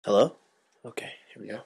Hello? Okay, here we go.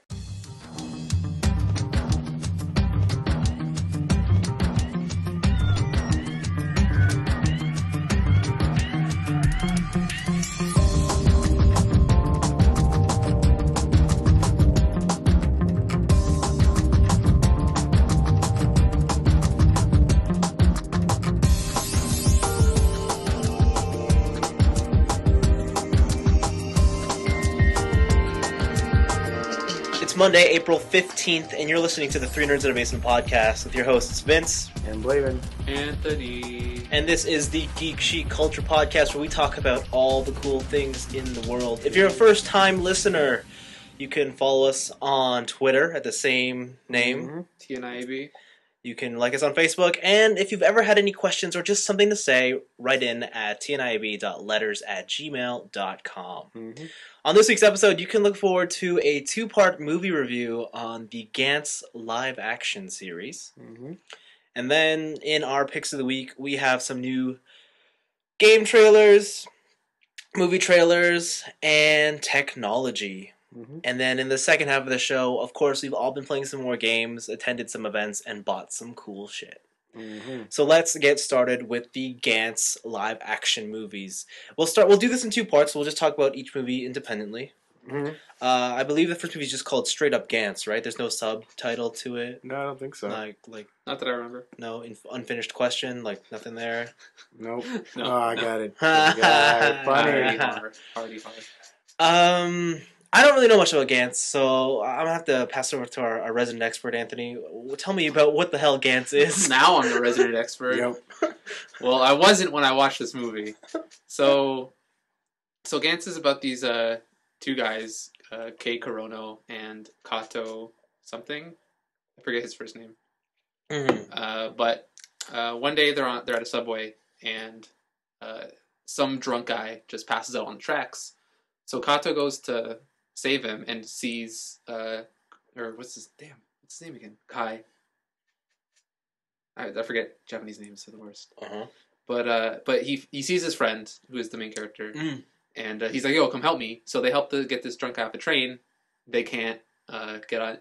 It's Monday, April 15th, and you're listening to the Three Nerds in a Basement podcast with your hosts, Vince and Blaven. Anthony. And this is the Geek Chic Culture Podcast, where we talk about all the cool things in the world. If you're a first-time listener, you can follow us on Twitter at the same name. TNIAB. You can like us on Facebook, and if you've ever had any questions or just something to say, write in at tniab.letters@gmail.com. Mm-hmm. On this week's episode, you can look forward to a two-part movie review on the GANTZ live-action series. Mm-hmm. And then, in our picks of the week, we have some new game trailers, movie trailers, and technology. Mm-hmm. And then in the second half of the show, of course, we've all been playing some more games, attended some events, and bought some cool shit. Mm-hmm. So let's get started with the GANTZ live-action movies. We'll do this in two parts. We'll just talk about each movie independently. Mm-hmm. I believe the first movie is just called Straight Up GANTZ, right? There's no subtitle to it. No, I don't think so. Like Not that I remember. no unfinished question, like nothing there. Nope. No. Oh, I got it. Funny. Party hard. I don't really know much about GANTZ, so I'm gonna have to pass over to our resident expert, Anthony. Tell me about what the hell GANTZ is. Now I'm the resident expert. Yep. Well, I wasn't when I watched this movie. So GANTZ is about these two guys, Kei Korono and Kato something. I forget his first name. Mm-hmm. But one day they're at a subway and some drunk guy just passes out on the tracks. So Kato goes to save him and sees what's his name again? Kai. I forget Japanese names, so the worst. Uh-huh. But he sees his friend, who is the main character, and he's like, "Yo, come help me." So they help to get this drunk guy off the train. They can't get off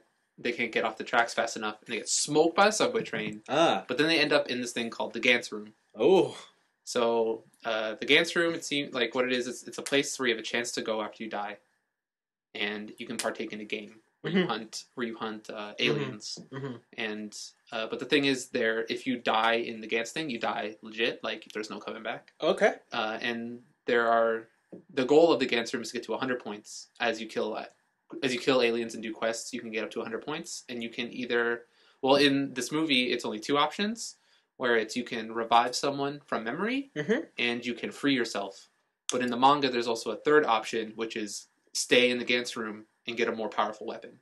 the tracks fast enough, and they get smoked by a subway train. But then they end up in this thing called the GANTZ room. Oh. So the GANTZ room, it seems like what it is. It's a place where you have a chance to go after you die, and you can partake in a game where you hunt aliens. Mm-hmm. And but the thing is, if you die in the GANTZ thing, you die legit. Like there's no coming back. Okay. And the goal of the GANTZ room is to get to 100 points as you kill aliens and do quests. You can get up to 100 points, and you can in this movie, it's only two options. Where you can revive someone from memory, and you can free yourself. But in the manga, there's also a third option, which is stay in the GANTZ room and get a more powerful weapon.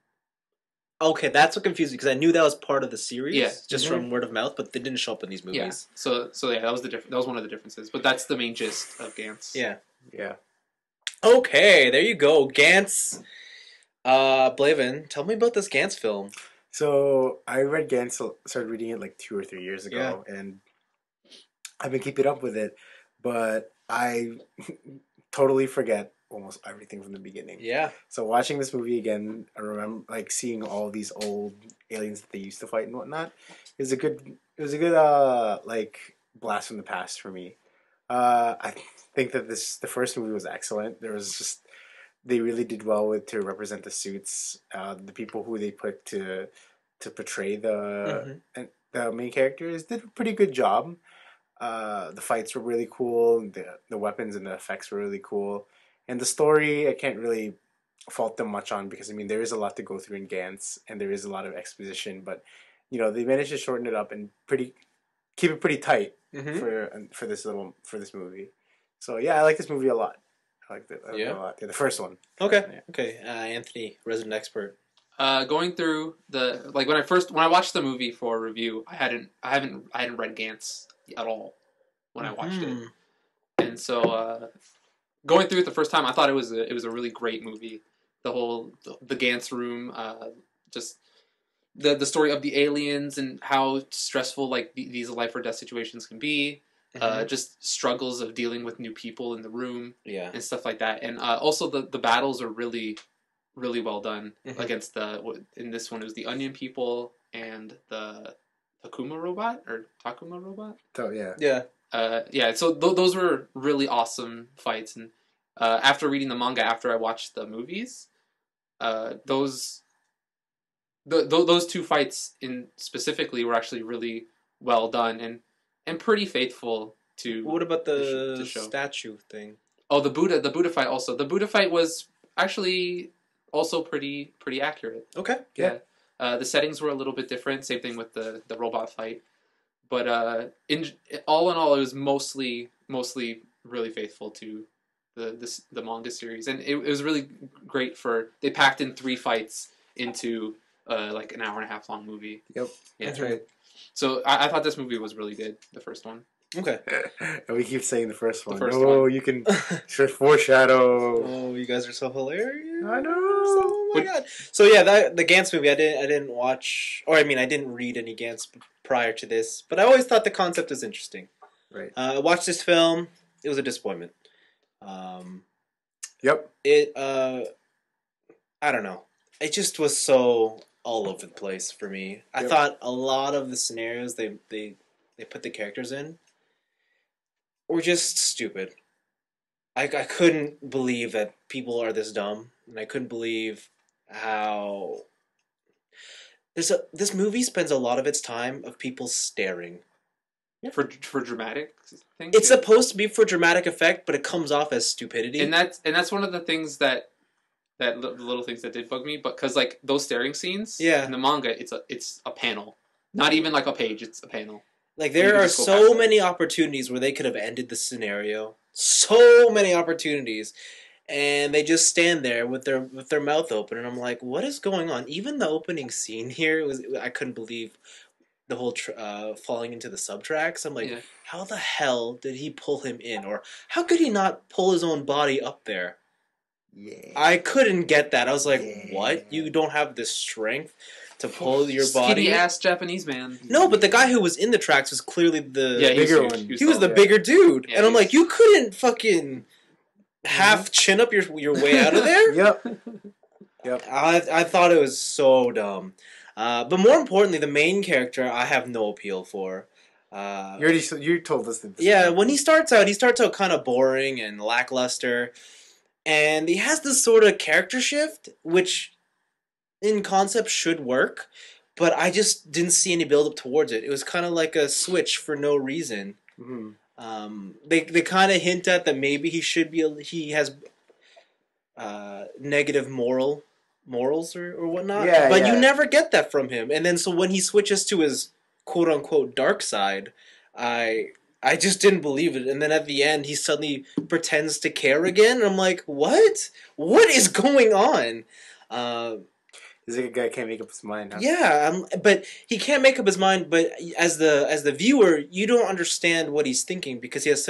Okay, that's what confused me, because I knew that was part of the series, just Mm-hmm. from word of mouth, but they didn't show up in these movies. Yeah. So yeah, that was that was one of the differences. But that's the main gist of GANTZ. Yeah. Yeah. Okay, there you go. GANTZ. Blaven, tell me about this GANTZ film. So I read GANTZ, started reading it like 2 or 3 years ago, and I've been keeping up with it, but I totally forget almost everything from the beginning. Yeah. So watching this movie again, I remember like seeing all these old aliens that they used to fight and whatnot. It was a good like blast from the past for me. I think that the first movie was excellent. They really did well to represent the suits, the people who they put to portray the main characters did a pretty good job. The fights were really cool. The weapons and the effects were really cool. And the story, I can't really fault them much on, because I mean there is a lot to go through in GANTZ and there is a lot of exposition, but they managed to shorten it up and keep it pretty tight for this movie. So yeah, I like this movie a lot. I liked it a lot. Yeah, the first one. Okay. Yeah. Okay. Anthony, resident expert. Going through when I watched the movie for a review, I hadn't read GANTZ at all when I watched it, and so going through it the first time, I thought it was a really great movie. The GANTZ room, just the story of the aliens and how stressful like these life or death situations can be. Just struggles of dealing with new people in the room, and stuff like that. And also the battles are really really well done Mhm. against in this one it was the Onion People and the Takuma robot. So yeah. Yeah, so those were really awesome fights, and after reading the manga, after I watched the movies, those those two fights in specifically were actually really well done and pretty faithful to What about to the show. statue thing? Oh, the Buddha fight also. The Buddha fight was actually also pretty accurate. Okay. Yeah. The settings were a little bit different. Same thing with the robot fight. But in all, it was mostly really faithful to the manga series, and it was really great they packed in 3 fights into like an hour and a half long movie. Yep. Yeah. That's right. So I thought this movie was really good, the first one. Okay. And we keep saying the first one. first No, one. you can foreshadow. Oh, you guys are so hilarious! I know. Oh my god! So yeah, the Gantz movie, I didn't watch, or I mean, I didn't read any Gantz prior to this, but I always thought the concept was interesting. Right. I watched this film; it was a disappointment. Yep. I don't know. It just was so all over the place for me. I Yep. thought a lot of the scenarios they put the characters in were just stupid. I couldn't believe that people are this dumb, and I couldn't believe how this movie spends a lot of its time of people staring. For dramatic things. It's supposed to be for dramatic effect, but it comes off as stupidity. And that's one of the things the little things that did bug me, but because like those staring scenes, Yeah. in the manga, it's a panel, not even like a page, it's a panel. Like You there could are just go past so it. many opportunities where they could have ended the scenario. So many opportunities, and they just stand there with their mouth open, and I'm like, what is going on? Even the opening scene here I couldn't believe the whole falling into the subtracks. I'm like, Yeah. how the hell did he pull him in, or how could he not pull his own body up there? Yeah. I couldn't get that. I was like, Yeah. what? You don't have the strength to pull your Skinny body? ass Japanese man. No, but the guy who was in the tracks was clearly the Yeah, bigger huge. one. he was the Yeah. bigger dude, Yeah, and I'm he was- like, you couldn't fucking half chin up your way out of there. Yep. Yep. I thought it was so dumb. But more importantly, the main character I have no appeal for. You told us that. Yeah, when he starts out kind of boring and lackluster, and he has this sort of character shift, which in concept should work, but I just didn't see any build up towards it. It was kind of like a switch for no reason. Mm-hmm. They kind of hint at that maybe he has negative morals or whatnot. Yeah, but yeah. you never get that from him. And then so when he switches to his quote unquote dark side, I just didn't believe it. And then at the end, he suddenly pretends to care again. And I'm like, what? What is going on? He's like a guy can't make up his mind. Huh? Yeah, but he can't make up his mind. But as the viewer, you don't understand what he's thinking because he has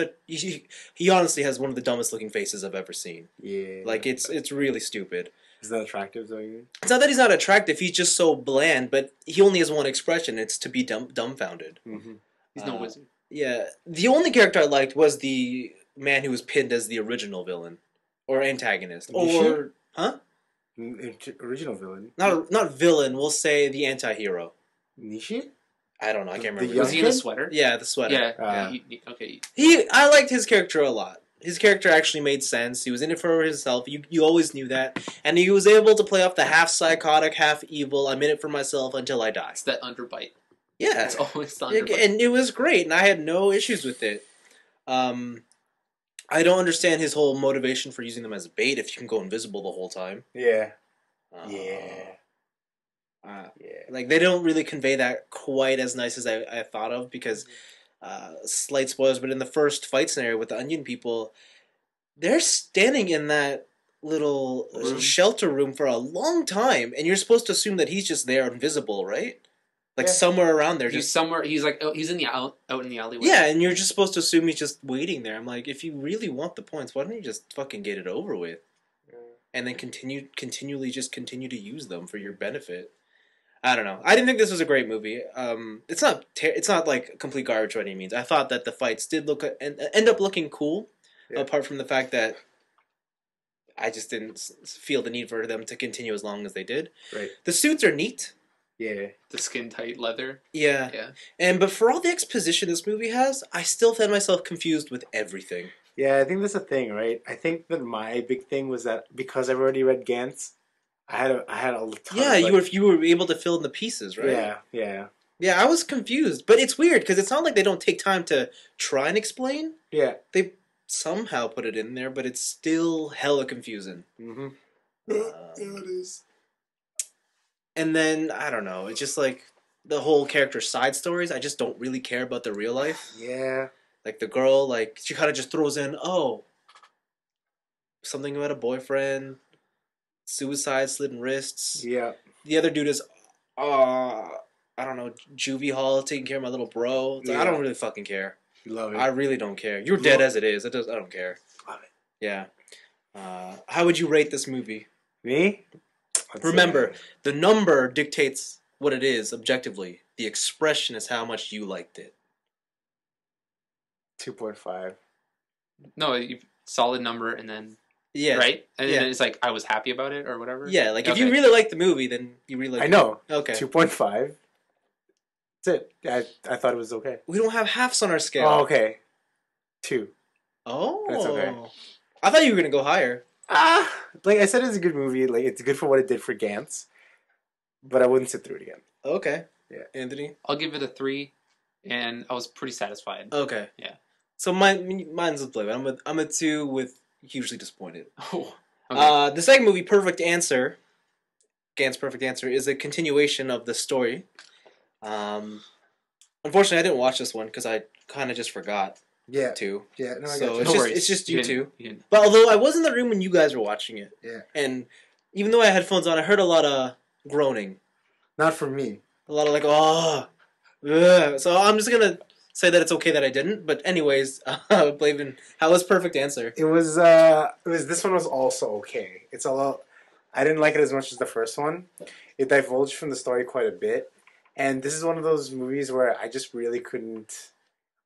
he honestly has one of the dumbest looking faces I've ever seen. Yeah. Like it's really stupid. Is that attractive though? It's not that he's not attractive; he's just so bland. But he only has one expression: it's to be dumbfounded. Mm-hmm. He's no wizard. Yeah, the only character I liked was the man who was pinned as the original villain or antagonist, or Original villain. not villain. We'll say the anti-hero. Nishi? I don't know. I can't remember. young Was he in a kid? sweater? Yeah, the sweater. Yeah. Okay. I liked his character a lot. His character actually made sense. He was in it for himself. You always knew that, and he was able to play off the half psychotic, half evil. I'm in it for myself until I die. It's that underbite. Yeah, It's always the underbite. and it was great, and I had no issues with it. I don't understand his whole motivation for using them as bait if you can go invisible the whole time. Yeah. Yeah. Like they don't really convey that quite as nice as I thought of because slight spoilers, but in the first fight scenario with the Onion People, they're standing in that little shelter room for a long time, and you're supposed to assume that he's just there invisible, right? Like somewhere around there. He's somewhere. He's like he's in the out in the alleyway. Yeah, and you're just supposed to assume he's just waiting there. I'm like, if you really want the points, why don't you just fucking get it over with, and then continue to use them for your benefit. I don't know. I didn't think this was a great movie. It's not like complete garbage by any means. I thought that the fights did end up looking cool, apart from the fact that I just didn't feel the need for them to continue as long as they did. Right. The suits are neat. Yeah. The skin tight leather. Yeah. Yeah. But for all the exposition this movie has, I still found myself confused with everything. Yeah, I think that's the thing, right? I think that my big thing was that because I've already read GANTZ, I had a ton Yeah, of, you were able to fill in the pieces, right? Yeah. Yeah, I was confused, but it's weird because it's not like they don't take time to try and explain. Yeah. They somehow put it in there, but it's still hella confusing. Mm-hmm. Yeah, it is. And then I don't know. It's just like the whole character side stories. I just don't really care about the real life. Yeah. Like the girl, like she kind of just throws in, something about a boyfriend, suicide, slit wrists. Yeah. The other dude is, I don't know, juvie hall taking care of my little bro. It's like, I don't really fucking care. Love it. I really don't care. You're dead as it is. I don't care. Love it. Yeah. How would you rate this movie? Me? Remember, the number dictates what it is objectively. The expression is how much you liked it. 2.5. No, solid number, and then Yeah. right, and then it's like I was happy about it or whatever. Yeah, like if you really like the movie, then you really like. I know. Okay. 2.5. That's it. I thought it was okay. We don't have halves on our scale. Oh, okay. 2. Oh. That's okay. I thought you were gonna go higher. Like I said, it's a good movie. Like it's good for what it did for GANTZ, but I wouldn't sit through it again. Okay. Yeah. Anthony? I'll give it a 3, and I was pretty satisfied. Okay. Yeah. So mine's a Blaven. I'm a 2 with hugely disappointed. Oh. Okay. The second movie, Perfect Answer, GANTZ Perfect Answer, is a continuation of the story. Unfortunately, I didn't watch this one because I kind of just forgot Yeah. to. Yeah. No, I So got you. it's No just worries. it's just you two. You didn't. But although I was in the room when you guys were watching it, Yeah. and even though I had headphones on, I heard a lot of groaning, Not for me. a lot of like ugh. So I'm just gonna say that it's okay that I didn't. But anyways, Blaven, how was Perfect Answer? It was. This one was also okay. It's a lot. I didn't like it as much as the first one. It divulged from the story quite a bit, and this is one of those movies where I just really couldn't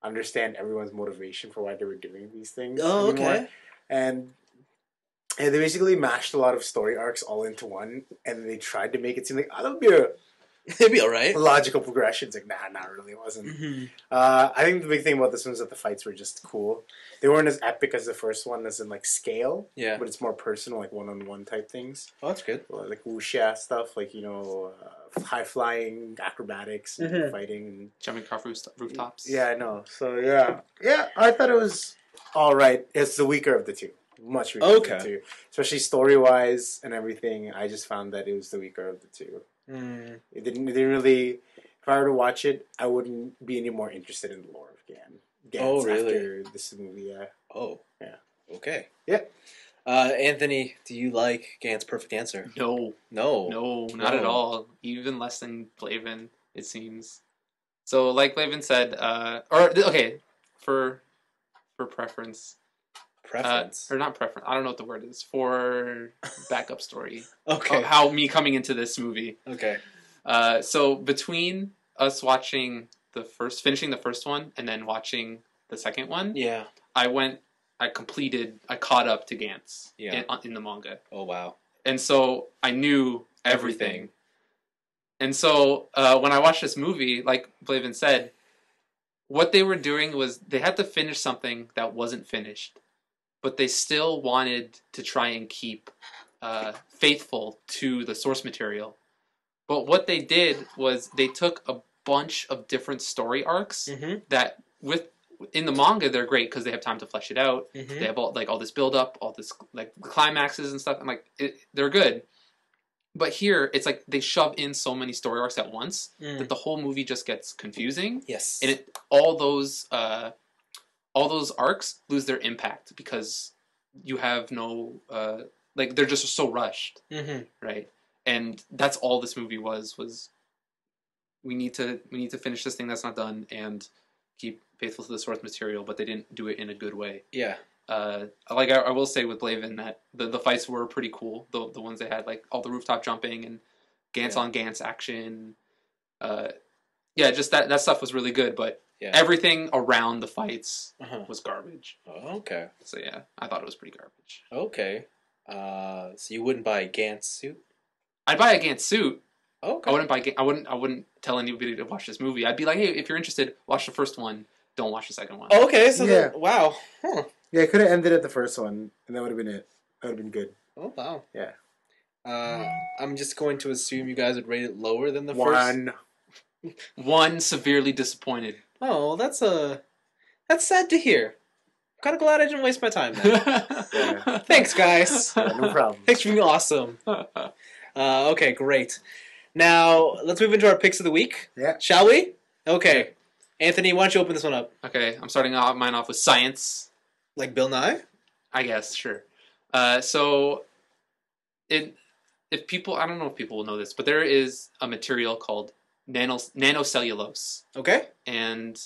understand everyone's motivation for why they were doing these things Oh, anymore. okay. And they basically mashed a lot of story arcs all into one, and they tried to make it seem like that'll be a It'd be alright. logical progression. It's like, nah, not really. It wasn't. Mm-hmm. I think the big thing about this one is that the fights were just cool. They weren't as epic as the first one, as in like scale. Yeah. But it's more personal, like one-on-one type things, Oh, that's good. like wuxia stuff, like high flying, acrobatics, and Mhm. fighting. And, Jumping off rooftops. yeah, I know. So yeah, I thought it was all right. It's the weaker of the two. Much weaker Okay. of the two, especially story-wise and everything. I just found that it was the weaker of the two. Mm. It didn't really. If I were to watch it, I wouldn't be any more interested in the lore of GANTZ. Oh, really? After this movie, yeah. Oh. Yeah. Okay. Yeah. Anthony, do you like GANTZ Perfect Answer? No, No. not at all. Even less than Blaven, it seems. So, like Blaven said, for preference, Preference. or not preference. I don't know what the word is for backup story. Okay. How me coming into this movie. Okay. So between us finishing the first one, and then watching the second one, Yeah. I caught up to GANTZ Yeah. in the manga. Oh, wow. And so I knew everything. And so when I watched this movie, like Blaven said, what they were doing was they had to finish something that wasn't finished, but they still wanted to try and keep faithful to the source material. But what they did was they took a bunch of different story arcs Mm-hmm. that in the manga they're great because they have time to flesh it out. Mm-hmm. They have all this build up, all this like climaxes and stuff, and they're good. But here it's like they shove in so many story arcs at once that the whole movie just gets confusing. Yes. And all those arcs lose their impact because you have no they're just so rushed, Mm-hmm. right? And that's all this movie was we need to finish this thing that's not done and keep faithful to the source material, but they didn't do it in a good way. Yeah. I will say with Blaven that the fights were pretty cool. The ones they had, like all the rooftop jumping and GANTZ on GANTZ action. Just that stuff was really good, but everything around the fights was garbage. Oh, okay. So yeah, I thought it was pretty garbage. Okay. So you wouldn't buy a GANTZ suit? I'd buy a GANTZ suit. Okay. I wouldn't tell anybody to watch this movie. I'd be like, hey, if you're interested, watch the first one. Don't watch the second one. Okay, so Yeah. wow. Huh. Yeah, I could have ended at the first one, and that would have been it. That would have been good. Oh, wow. Yeah. I'm just going to assume you guys would rate it lower than the first. One, severely disappointed. Oh, that's sad to hear. Kind of glad I didn't waste my time then. Yeah. Thanks, guys. Yeah, no problem. Thanks for being awesome. Okay, great. Now, let's move into our picks of the week. Yeah. Shall we? Okay. Anthony, why don't you open this one up? Okay, I'm starting mine off with science. Like Bill Nye? I guess, sure. So, if people, I don't know if people will know this, but there is a material called nanocellulose. Okay. And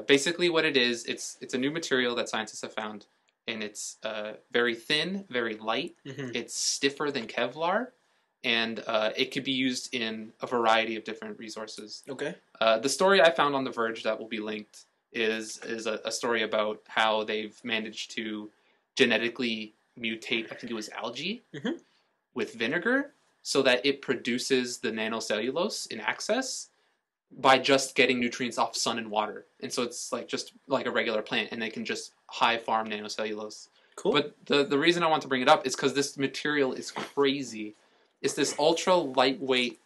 basically what it is, it's a new material that scientists have found, and it's very thin, very light. Mm-hmm. It's stiffer than Kevlar, and it could be used in a variety of different resources. Okay. The story I found on The Verge that will be linked is a story about how they've managed to genetically mutate, I think it was algae, mm-hmm. with vinegar, so that it produces the nanocellulose in excess by just getting nutrients off sun and water. And so it's like just like a regular plant, and they can just high farm nanocellulose. Cool. But the reason I want to bring it up is because this material is crazy. It's this ultra lightweight,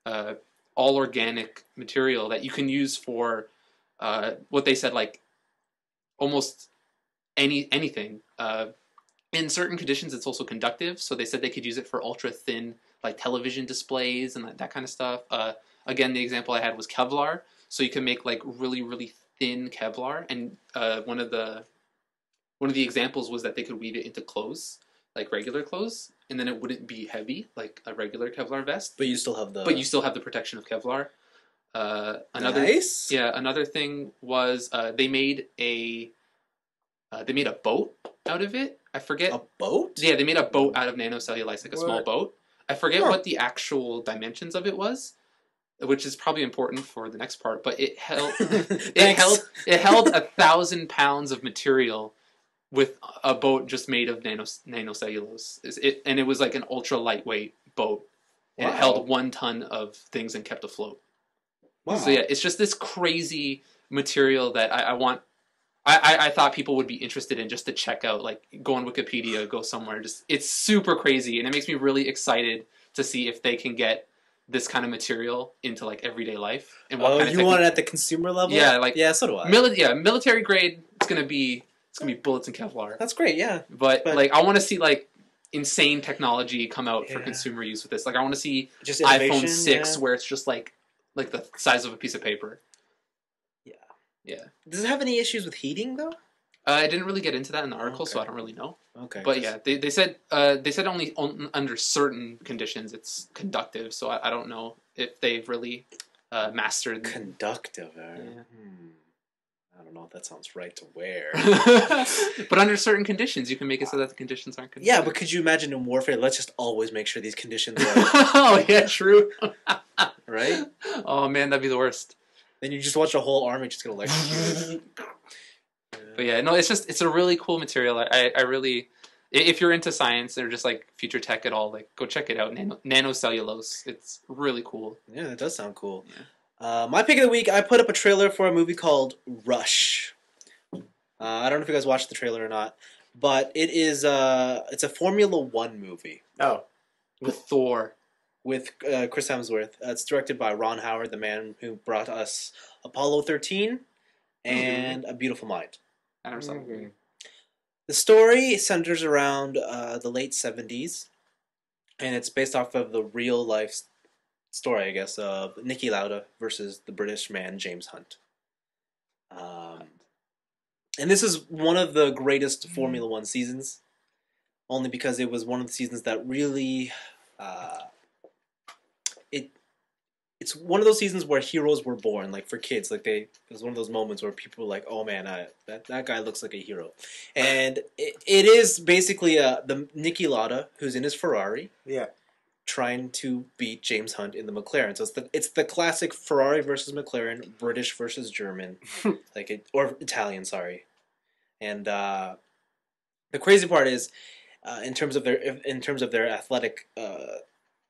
all organic material that you can use for what they said, like almost anything. In certain conditions, it's also conductive. So they said they could use it for ultra thin, like television displays and that kind of stuff. Again, the example I had was Kevlar. So you can make like really, really thin Kevlar. And one of the examples was that they could weave it into clothes, like regular clothes, and then it wouldn't be heavy like a regular Kevlar vest. But you still have the protection of Kevlar. Nice. Yeah, another thing was they made a boat out of it. I forget. A boat? Yeah, they made a boat out of nanocellulose, like a small boat. I forget what the actual dimensions of it was, which is probably important for the next part. But it held it held 1,000 pounds of material with a boat just made of nanocellulose. And it was like an ultra lightweight boat, and it held 1 ton of things and kept afloat. Wow. So yeah, it's just this crazy material that I want. I thought people would be interested in just to check out, like go on Wikipedia, go somewhere. Just it's super crazy, and it makes me really excited to see if they can get this kind of material into like everyday life. And what kind of you want it at the consumer level? Yeah, like so do I. Military grade. It's gonna be bullets and Kevlar. That's great, yeah. But like I want to see like insane technology come out for consumer use with this. Like I want to see just iPhone 6 where it's just like the size of a piece of paper. Yeah. Does it have any issues with heating though? I didn't really get into that in the article, so I don't really know. Okay. But yeah, they said only under certain conditions it's conductive. So I don't know if they've really mastered conductive. Yeah. I don't know if that sounds right to wear. But under certain conditions, you can make it so that the conditions aren't conductive. Yeah, but could you imagine in warfare? Let's just always make sure these conditions are oh yeah, true. right. Oh man, that'd be the worst. Then you just watch a whole army just get electrocuted. But yeah, no, it's a really cool material. I really, if you're into science or just like future tech at all, like go check it out. Nanocellulose, it's really cool. Yeah, that does sound cool. Yeah. My pick of the week, I put up a trailer for a movie called Rush. I don't know if you guys watched the trailer or not, but it's a Formula One movie. Oh, with Thor. With Chris Hemsworth. It's directed by Ron Howard, the man who brought us Apollo 13 and A Beautiful Mind. I never saw it. The story centers around the late 70s, and it's based off of the real life story, I guess, of Niki Lauda versus the British man James Hunt. And this is one of the greatest Formula One seasons, only because it was one of the seasons that really... It's one of those seasons where heroes were born, like for kids. Like it was one of those moments where people were like, "Oh man, that guy looks like a hero," and it is basically the Niki Lauda who's in his Ferrari, trying to beat James Hunt in the McLaren. So it's the classic Ferrari versus McLaren, British versus German, or Italian, sorry. And the crazy part is, in terms of their athletic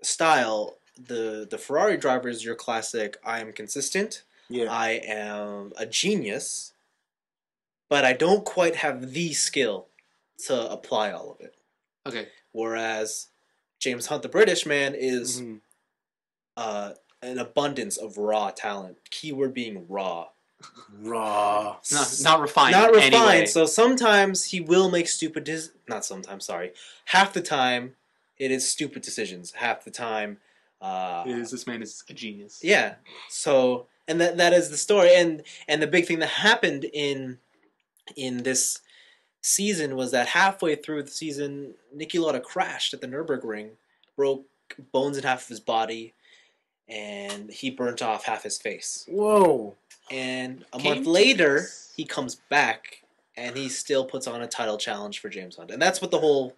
style, the Ferrari drivers, your classic. I am consistent. Yeah. I am a genius, but I don't quite have the skill to apply all of it. Okay. Whereas James Hunt, the British man, is Mhm. an abundance of raw talent. Keyword being raw. Raw. Not refined. Not in refined. any way. So sometimes he will make stupid. Not sometimes. Sorry. Half the time, it is stupid decisions. Half the time, This man is a genius. yeah. So and that is the story. And the big thing that happened in this season was that halfway through the season, Niki Lauda crashed at the Nürburgring, broke bones in half of his body, and he burnt off half his face. Whoa. And a Came month to later, peace. he comes back, and he still puts on a title challenge for James Hunt, and that's what the whole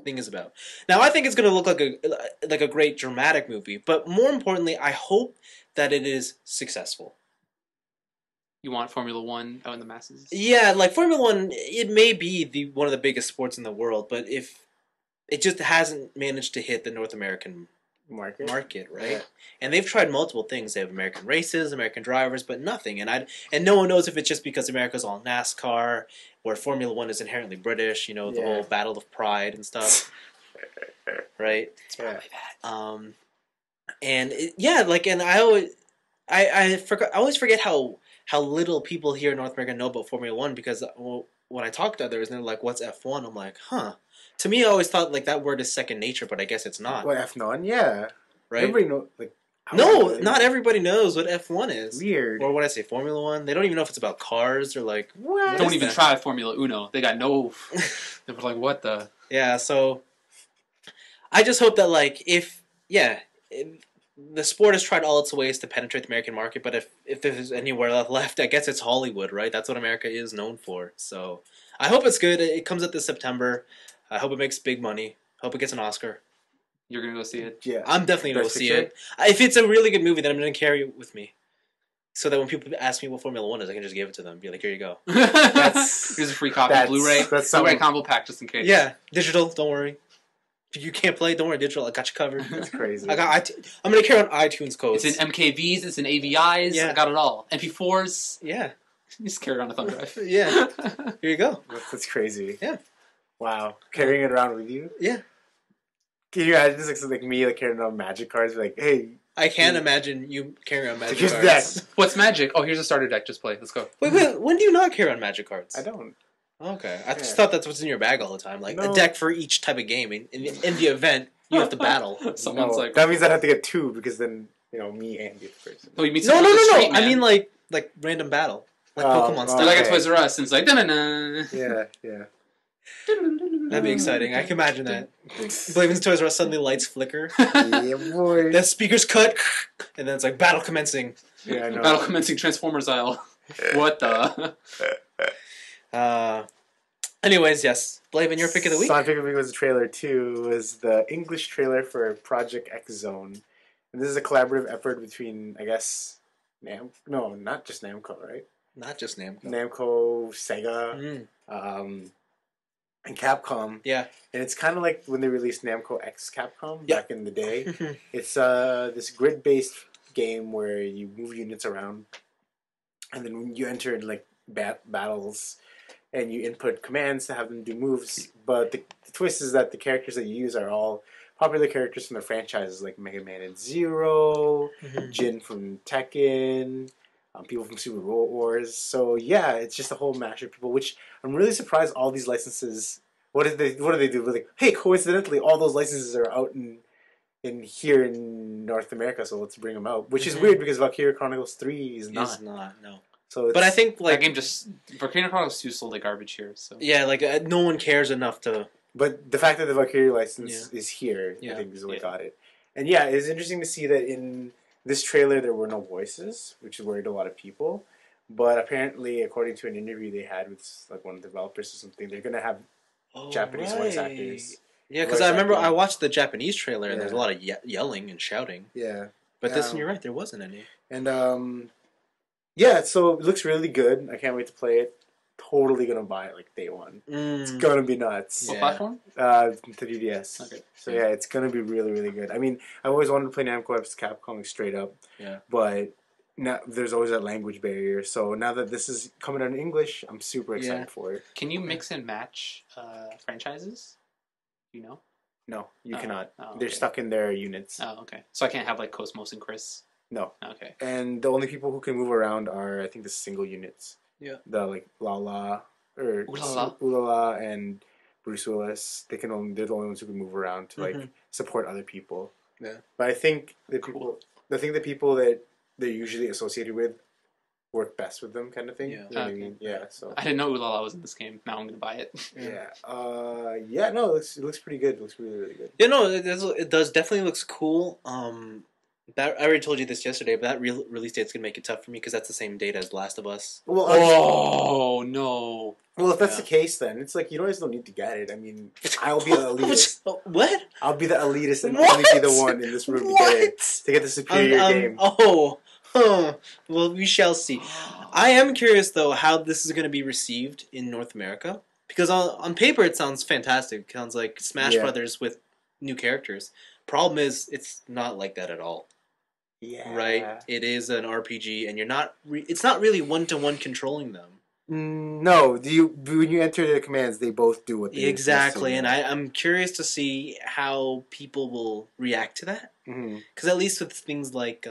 thing is about. Now, I think it's going to look like a great dramatic movie, but more importantly, I hope that it is successful. You want Formula One out in the masses? Yeah, like Formula One, it may be one of the biggest sports in the world, but if it just hasn't managed to hit the North American market, right? Yeah. And they've tried multiple things. They have American races, American drivers, but nothing. And no one knows if it's just because America's all NASCAR, where Formula One is inherently British. You know, the Yeah. whole battle of pride and stuff, right? It's probably that. And I always forget how little people here in North America know about Formula One because when I talk to others and they're like, "What's F1?" I'm like, "Huh." To me, I always thought like that word is second nature, but I guess it's not. What, F9? Yeah. Right? Everybody knows. Like, No, not everybody knows what F1 is. Weird. Or when I say Formula One, they don't even know if it's about cars or like. What? Don't is even that? try Formula Uno. They got no. They were like, what the? Yeah, so I just hope that if the sport has tried all its ways to penetrate the American market, but if there's anywhere left, I guess it's Hollywood, right? That's what America is known for. So I hope it's good. It comes out this September. I hope it makes big money. Hope it gets an Oscar. You're gonna go see it. Yeah. I'm definitely going to Best go see picture? it. If it's a really good movie, then I'm going to carry it with me. So that when people ask me what Formula One is, I can just give it to them. Be like, here you go. Here's a free copy. that's- Blu-ray. that's Blu-ray something. combo pack just in case. Yeah, digital. Don't worry. If you can't play, don't worry. Digital. I got you covered. That's crazy. I'm going to carry on iTunes codes. It's in MKVs. It's in AVIs. Yeah. I got it all. MP4s. Yeah. Just carry it on a thumb drive. Yeah. Here you go. That's crazy. Yeah. Wow. Carrying it around with you? Yeah. Can you imagine this like me carrying around magic cards? Like, hey. I can't imagine you carrying on magic Here's cards. that. What's magic? Oh, here's a starter deck. Just play. Let's go. Wait. When do you not carry on magic cards? I don't. Okay. I just Yeah. thought that's what's in your bag all the time. Like a No. deck for each type of game. In the event, you have to battle. Someone's No, like, that means I'd have to get two because then, me and the other person. oh, you meet No. someone on the street, I man. mean like random battle. Like Pokemon oh. stuff. They're like Okay. at Toys R Us, and it's like, da-na-na. Yeah. That'd be exciting. I can imagine that. Blaven's Toys R Us suddenly lights flicker. Yeah, boy. The speakers cut, and then it's like battle commencing. Yeah, I know. Battle commencing Transformers aisle. What the? Anyways, yes. Blaven, your pick of the week? Sonic pick of the week was a trailer too. It was the English trailer for Project X Zone. And this is a collaborative effort between, I guess, not just Namco, right? Not just Namco. Namco, Sega, Mm, and Capcom. yeah. And it's kind of like when they released Namco X Capcom Yeah. back in the day. It's this grid-based game where you move units around, and then when you enter like battles, and you input commands to have them do moves. But the twist is that the characters that you use are all popular characters from the franchises, like Mega Man and Zero, Jin from Tekken, people from Super Robot Wars. So yeah, it's just a whole mash of people. Which I'm really surprised all these licenses. What do they do? They're like, hey, coincidentally, all those licenses are out in here in North America, so let's bring them out. Which is weird because Valkyria Chronicles 3 is not. It's not, no. So But I think, That like, game just Volcano Chronicles 2 sold like garbage here. So yeah, like, no one cares enough to... But the fact that the Valkyrie license is here, Yeah. I think, is what Yeah. got it. And yeah, it's interesting to see that in this trailer there were no voices, which worried a lot of people. But apparently, according to an interview they had with like one of the developers or something, they're gonna have Japanese voice actors. Yeah, because Voice I remember acting. I watched the Japanese trailer and there's a Yeah. lot of yelling and shouting. Yeah, But this one, Um, you're right, there wasn't any. and yeah, so it looks really good. I can't wait to play it. totally gonna buy it like day one. It's Mm. gonna be nuts. What Yeah. platform? 3DS. Okay. So yeah, it's gonna be really, really good. I mean, I always wanted to play Namco vs. Capcom like, straight up. Yeah. But now there's always that language barrier. So now that this is coming out in English, I'm super excited Yeah. for it. Can you mix and match franchises? Do you know? No, you Oh, cannot. oh, They're okay. stuck in their units. Oh, okay. So I can't have like Cosmos and Chris. No. Okay. And the only people who can move around are, I think, the single units. Yeah. The like Lala or Ulala. Ulala and Bruce Willis. They're the only ones who can move around to like Mhm. support other people. Yeah. But I think the Cool. people that they're usually associated with work best with them, kind of thing. Yeah. You know what I Okay. mean? Yeah. So I didn't know Ulala was in this game. Now I'm gonna buy it. yeah. Yeah. No, it looks pretty good. It looks really, really good. Yeah, no, it does definitely looks cool. That I already told you this yesterday, but that release date's gonna make it tough for me because that's the same date as Last of Us. Well, Oh no! well, if that's Yeah. the case, then it's like you guys don't need to get it. I mean, I'll be the elitist. What? I'll be the elitist and What? only be the one in this room to get it, to get the superior game. Oh, well, we shall see. I am curious though how this is going to be received in North America because on paper it sounds fantastic. It sounds like Smash Yeah. Brothers with new characters. Problem is, it's not like that at all. Yeah. Right? It is an RPG, and you're not. It's not really one-to-one controlling them. No. When you enter the commands, they both do what they Exactly, and I'm curious to see how people will react to that. Mm-hmm. Because at least with things like,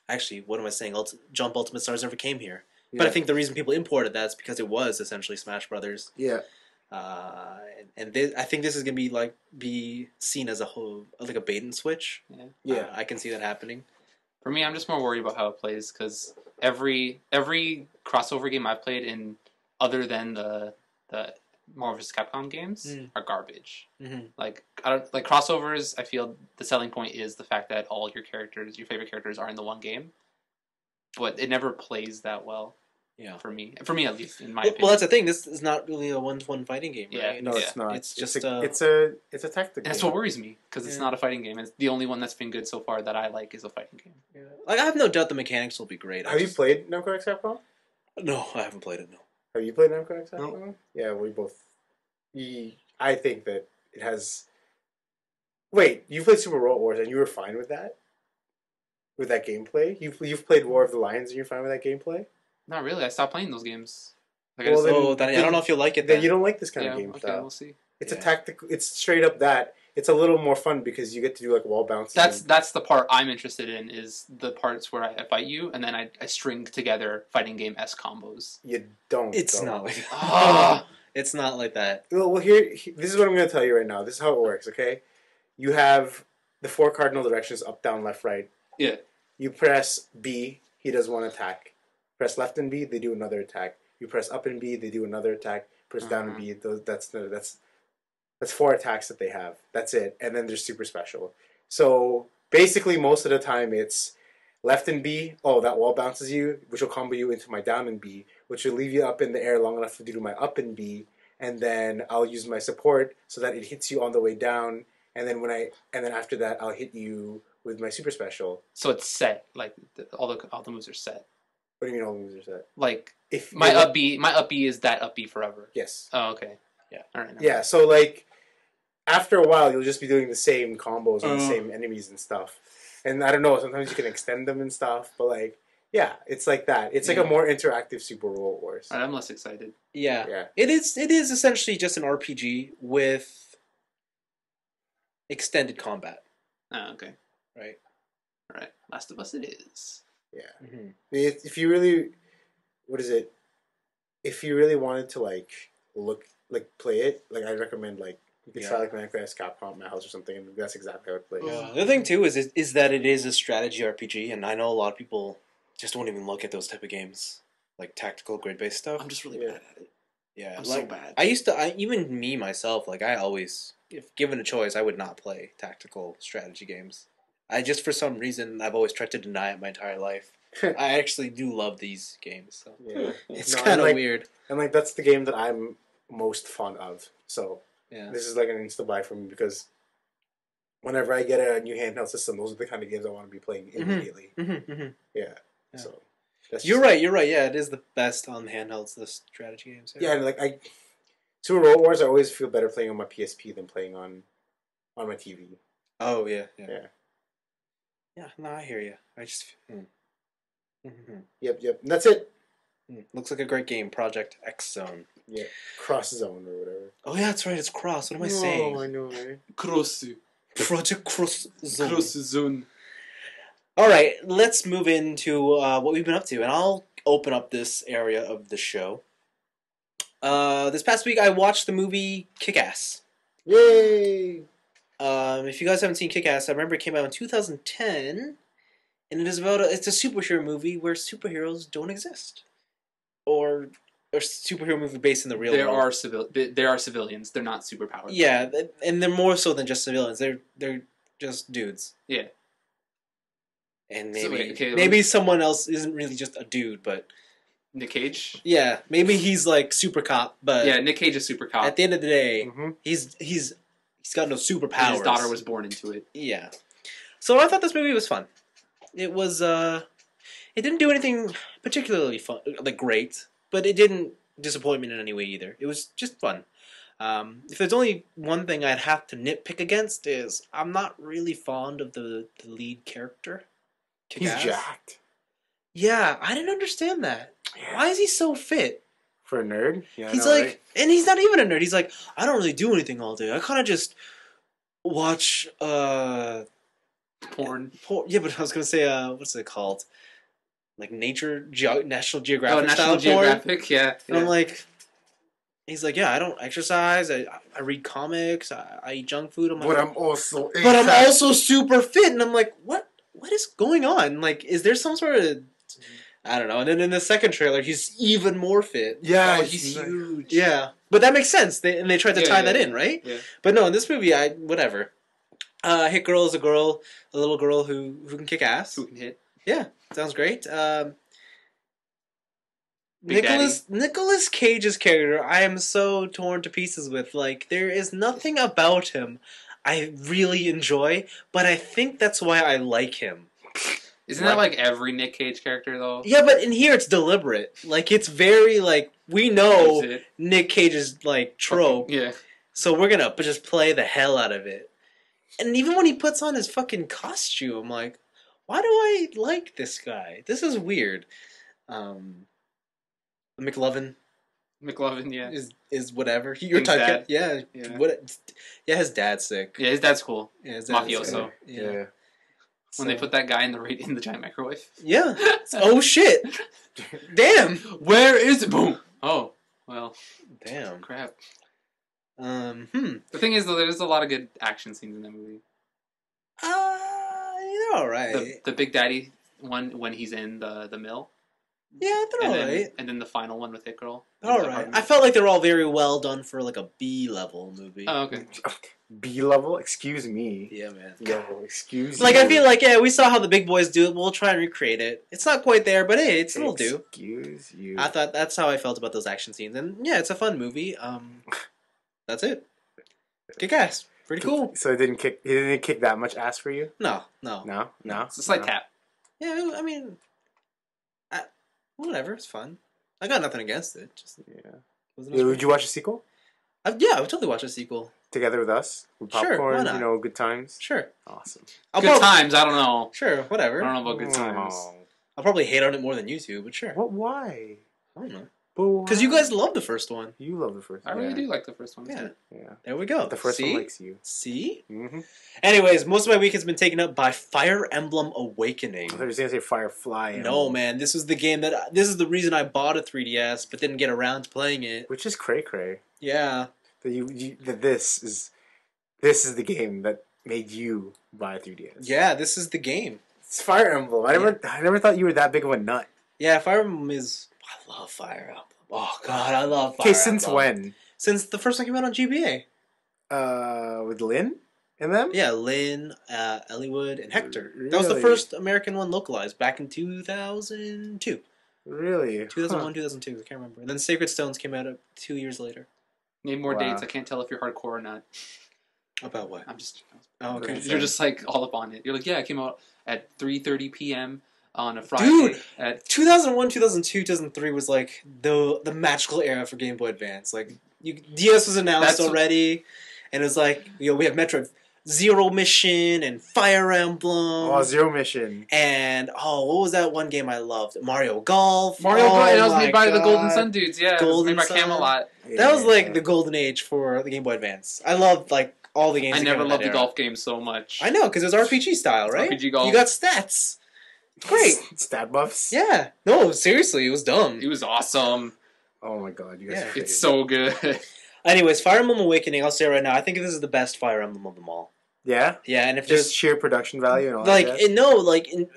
actually, what am I saying? Jump Ultimate Stars never came here, but I think the reason people imported that is because it was essentially Smash Brothers. Yeah. I think this is gonna be seen as a whole like a bait and switch. Yeah. I can see that happening. For me, I'm just more worried about how it plays because every crossover game I've played in, other than the Marvel vs. Capcom games, are garbage. Mm-hmm. Like I don't like crossovers. I feel the selling point is the fact that all your favorite characters, are in the one game, but it never plays that well. Yeah, for me at least, in my well, opinion. well, that's the thing. This is not really a one-to-one fighting game, Yeah. right? No, it's not. It's just it's a tactical. That's game. what worries me because it's not a fighting game. It's the only one that's been good so far that I like is a fighting game. Yeah. Like I have no doubt the mechanics will be great. Have you played Namco X Capcom? No, I haven't played it. No. Have you played Namco X Capcom? No. Yeah, we both. I think that it has. Wait, you played Super Robot Wars and you were fine with that? With that gameplay? You've played War of the Lions and you're fine with that gameplay? Not really. I stopped playing those games. Like, Well, I don't know if you'll like it. Then you don't like this kind yeah, of game okay, style. we'll see. It's a tactical. It's straight up that. It's a little more fun because you get to do like wall bounces. That's the part I'm interested in, is the parts where I fight you and then I string together fighting game S combos. You don't. It's though. not like that. Ah! It's not like that. Well, here. This is what I'm going to tell you right now. This is how it works. Okay, you have the 4 cardinal directions: up, down, left, right. Yeah. You press B. He does one attack. Press left and B. They do another attack. You press up and B. They do another attack. Press down and B. That's 4 attacks that they have. That's it. And then there's super special. So basically, most of the time it's left and B. Oh, that wall bounces you, which will combo you into my down and B, which will leave you up in the air long enough to do my up and B. And then I'll use my support so that it hits you on the way down. And then after that, I'll hit you with my super special. So it's set. Like all the moves are set. What do you mean all the moves are set? Like If my up B is that up B forever. Yes. Oh, okay. Yeah. All right. Yeah. So like, after a while, you'll just be doing the same combos and the same enemies and stuff. And I don't know. Sometimes you can extend them and stuff, but like, yeah, it's like that. It's like a more interactive Super Robot Wars. All right, I'm less excited. Yeah. Yeah. It is essentially just an RPG with extended combat. Oh, okay. Right. All right. Last of Us it is. Yeah. Mm-hmm. If you really, what is it? If you really wanted to like play it, like I recommend like you could try like Namco X Capcom at my house or something, and that's exactly how it plays. Yeah. The other thing too is that it is a strategy RPG, and I know a lot of people just won't even look at those type of games, like tactical grid-based stuff. I'm just really bad at it. Yeah, I'm like, so bad. I used to. Even me myself, like I always, if given a choice, I would not play tactical strategy games. I just, for some reason, I've always tried to deny it my entire life. I actually do love these games. So. Yeah. It's No, kind of like- weird. And like that's the game that I'm most fond of. So Yeah. this is like an insta buy for me because whenever I get a new handheld system, those are the kind of games I want to be playing immediately. Mm-hmm, mm-hmm. Yeah. Yeah. So You're right. You're right. Yeah, it is the best on handhelds. The strategy games. Yeah, and like Super Robot Wars, I always feel better playing on my PSP than playing on my TV. Oh yeah. Yeah. Yeah. No, I hear you. I just. Mm-hmm. Yep. And that's it. Looks like a great game, Project X Zone. Yeah, Cross Zone or whatever. Oh yeah, that's right. It's Cross. What am I saying? Oh, I know, right? Cross. Project Cross Zone. Cross Zone. All right, let's move into what we've been up to, and I'll open up this area of the show. This past week, I watched the movie Kick-Ass. Yay! If you guys haven't seen Kick-Ass, I remember it came out in 2010, and it is it's a superhero movie where superheroes don't exist, or a superhero movie based in the real world. There are civilians. They're not superpowered. Yeah, and they're more so than just civilians. They're just dudes. Yeah. And maybe someone else isn't really just a dude, but Nick Cage. Yeah, maybe he's like super cop, but yeah, Nick Cage is super cop. At the end of the day, he's got no superpowers. And his daughter was born into it. Yeah, so I thought this movie was fun. It was it didn't do anything particularly fun, like great, but it didn't disappoint me in any way either. It was just fun. If there's only one thing I'd have to nitpick against is I'm not really fond of the lead character. He's jacked. Yeah, I didn't understand that. Yeah. Why is he so fit? For a nerd? Yeah, he's like, right? And he's not even a nerd. He's like, I don't really do anything all day. I kind of just watch porn. Yeah, but I was gonna say, what's it called? Like National Geographic. Oh, National Geographic. Yeah. And I'm like, he's like, yeah, I don't exercise. I read comics. I eat junk food. I'm like, but I'm also super fit. And I'm like, what is going on? Like, is there some sort of, I don't know. And then in the second trailer, he's even more fit. Yeah, he's huge. Yeah, but that makes sense. They tried to tie that in, right? Yeah. But no, in this movie, whatever. Hit Girl is a little girl who can kick ass. Who can hit? Yeah, sounds great. Nicolas Cage's character, I am so torn to pieces with. Like, there is nothing about him I really enjoy, but I think that's why I like him. Isn't that like every Nick Cage character, though? Yeah, but in here it's deliberate. Like, it's very, like, we know Nick Cage's, like, trope. Yeah. So we're gonna just play the hell out of it. And even when he puts on his fucking costume, like, why do I like this guy? This is weird. McLovin, yeah, is whatever. Your type, yeah. Yeah, his dad's sick. Yeah, his dad's cool. Yeah, his dad's mafioso. Yeah. When they put that guy in the giant microwave. Yeah. Oh shit. Damn. Where is it? Boom. Oh well. Damn. Crap. The thing is, though, there's a lot of good action scenes in that movie. They're all right. The Big Daddy one when he's in the mill. Yeah, they're all right. And then the final one with Hit Girl. All right. I felt like they're all very well done for like a B-level movie. Oh, okay. B-level? Excuse me. Yeah, man. Excuse me. Like, I feel like, yeah, we saw how the big boys do it. We'll try and recreate it. It's not quite there, but hey, it'll do. Excuse you. I thought that's how I felt about those action scenes. And yeah, it's a fun movie. That's it. Kick ass. Pretty cool. So it didn't kick that much ass for you? No. It's a slight tap. Yeah, I mean, whatever. It's fun. I got nothing against it. Just would you watch a sequel? Yeah, I would totally watch a sequel. Together with us? With popcorn, sure, why not? Good times? Sure. Awesome. Good times, I don't know. Sure, whatever. I don't know about good times. I'll probably hate on it more than you two, but sure. What? Why? I don't know. Because you guys love the first one. You love the first one. I really do like the first one. Yeah. Yeah. There we go. The first one likes you. See? Mm-hmm. Anyways, most of my week has been taken up by Fire Emblem Awakening. I thought you were going to say Firefly. No, man. This was the game this is the reason I bought a 3DS, but didn't get around to playing it. Which is cray-cray. Yeah. That this is the game that made you buy a 3DS. Yeah, this is the game. It's Fire Emblem. I never thought you were that big of a nut. Yeah, Fire Emblem is... I love Fire Emblem. Oh, God, I love Fire Emblem. Okay, since when? Since the first one came out on GBA. With Lynn and them? Yeah, Lynn, Elliewood, and Hector. Really? That was the first American one localized back in 2002. Really? 2001, 2002, I can't remember. And then Sacred Stones came out 2 years later. Name more dates. I can't tell if you're hardcore or not. About what? I'm just... Oh, okay. You're just like all up on it. You're like, yeah, it came out at 3:30 p.m. on a Friday. Dude, at 2001, 2002, 2003 was like the magical era for Game Boy Advance. Like DS was announced already, and it was like we have Metroid Zero Mission and Fire Emblem. Oh, Zero Mission. And what was that one game I loved? Mario Golf. Mario Golf, and that was my made by the Golden God. Sun dudes. Yeah, Golden it was made by Sun. Camelot. That was like the golden age for the Game Boy Advance. I loved like all the games. I that never came out loved that the era. golf game so much. I know, because it was RPG style, right? RPG golf. You got stats. It's great. Stat buffs? Yeah. No, seriously, it was dumb. It was awesome. Oh my god, you guys are crazy. It's so good. Anyways, Fire Emblem Awakening, I'll say right now, I think this is the best Fire Emblem of them all. Yeah? Yeah, and if Just there's sheer production value and all like that?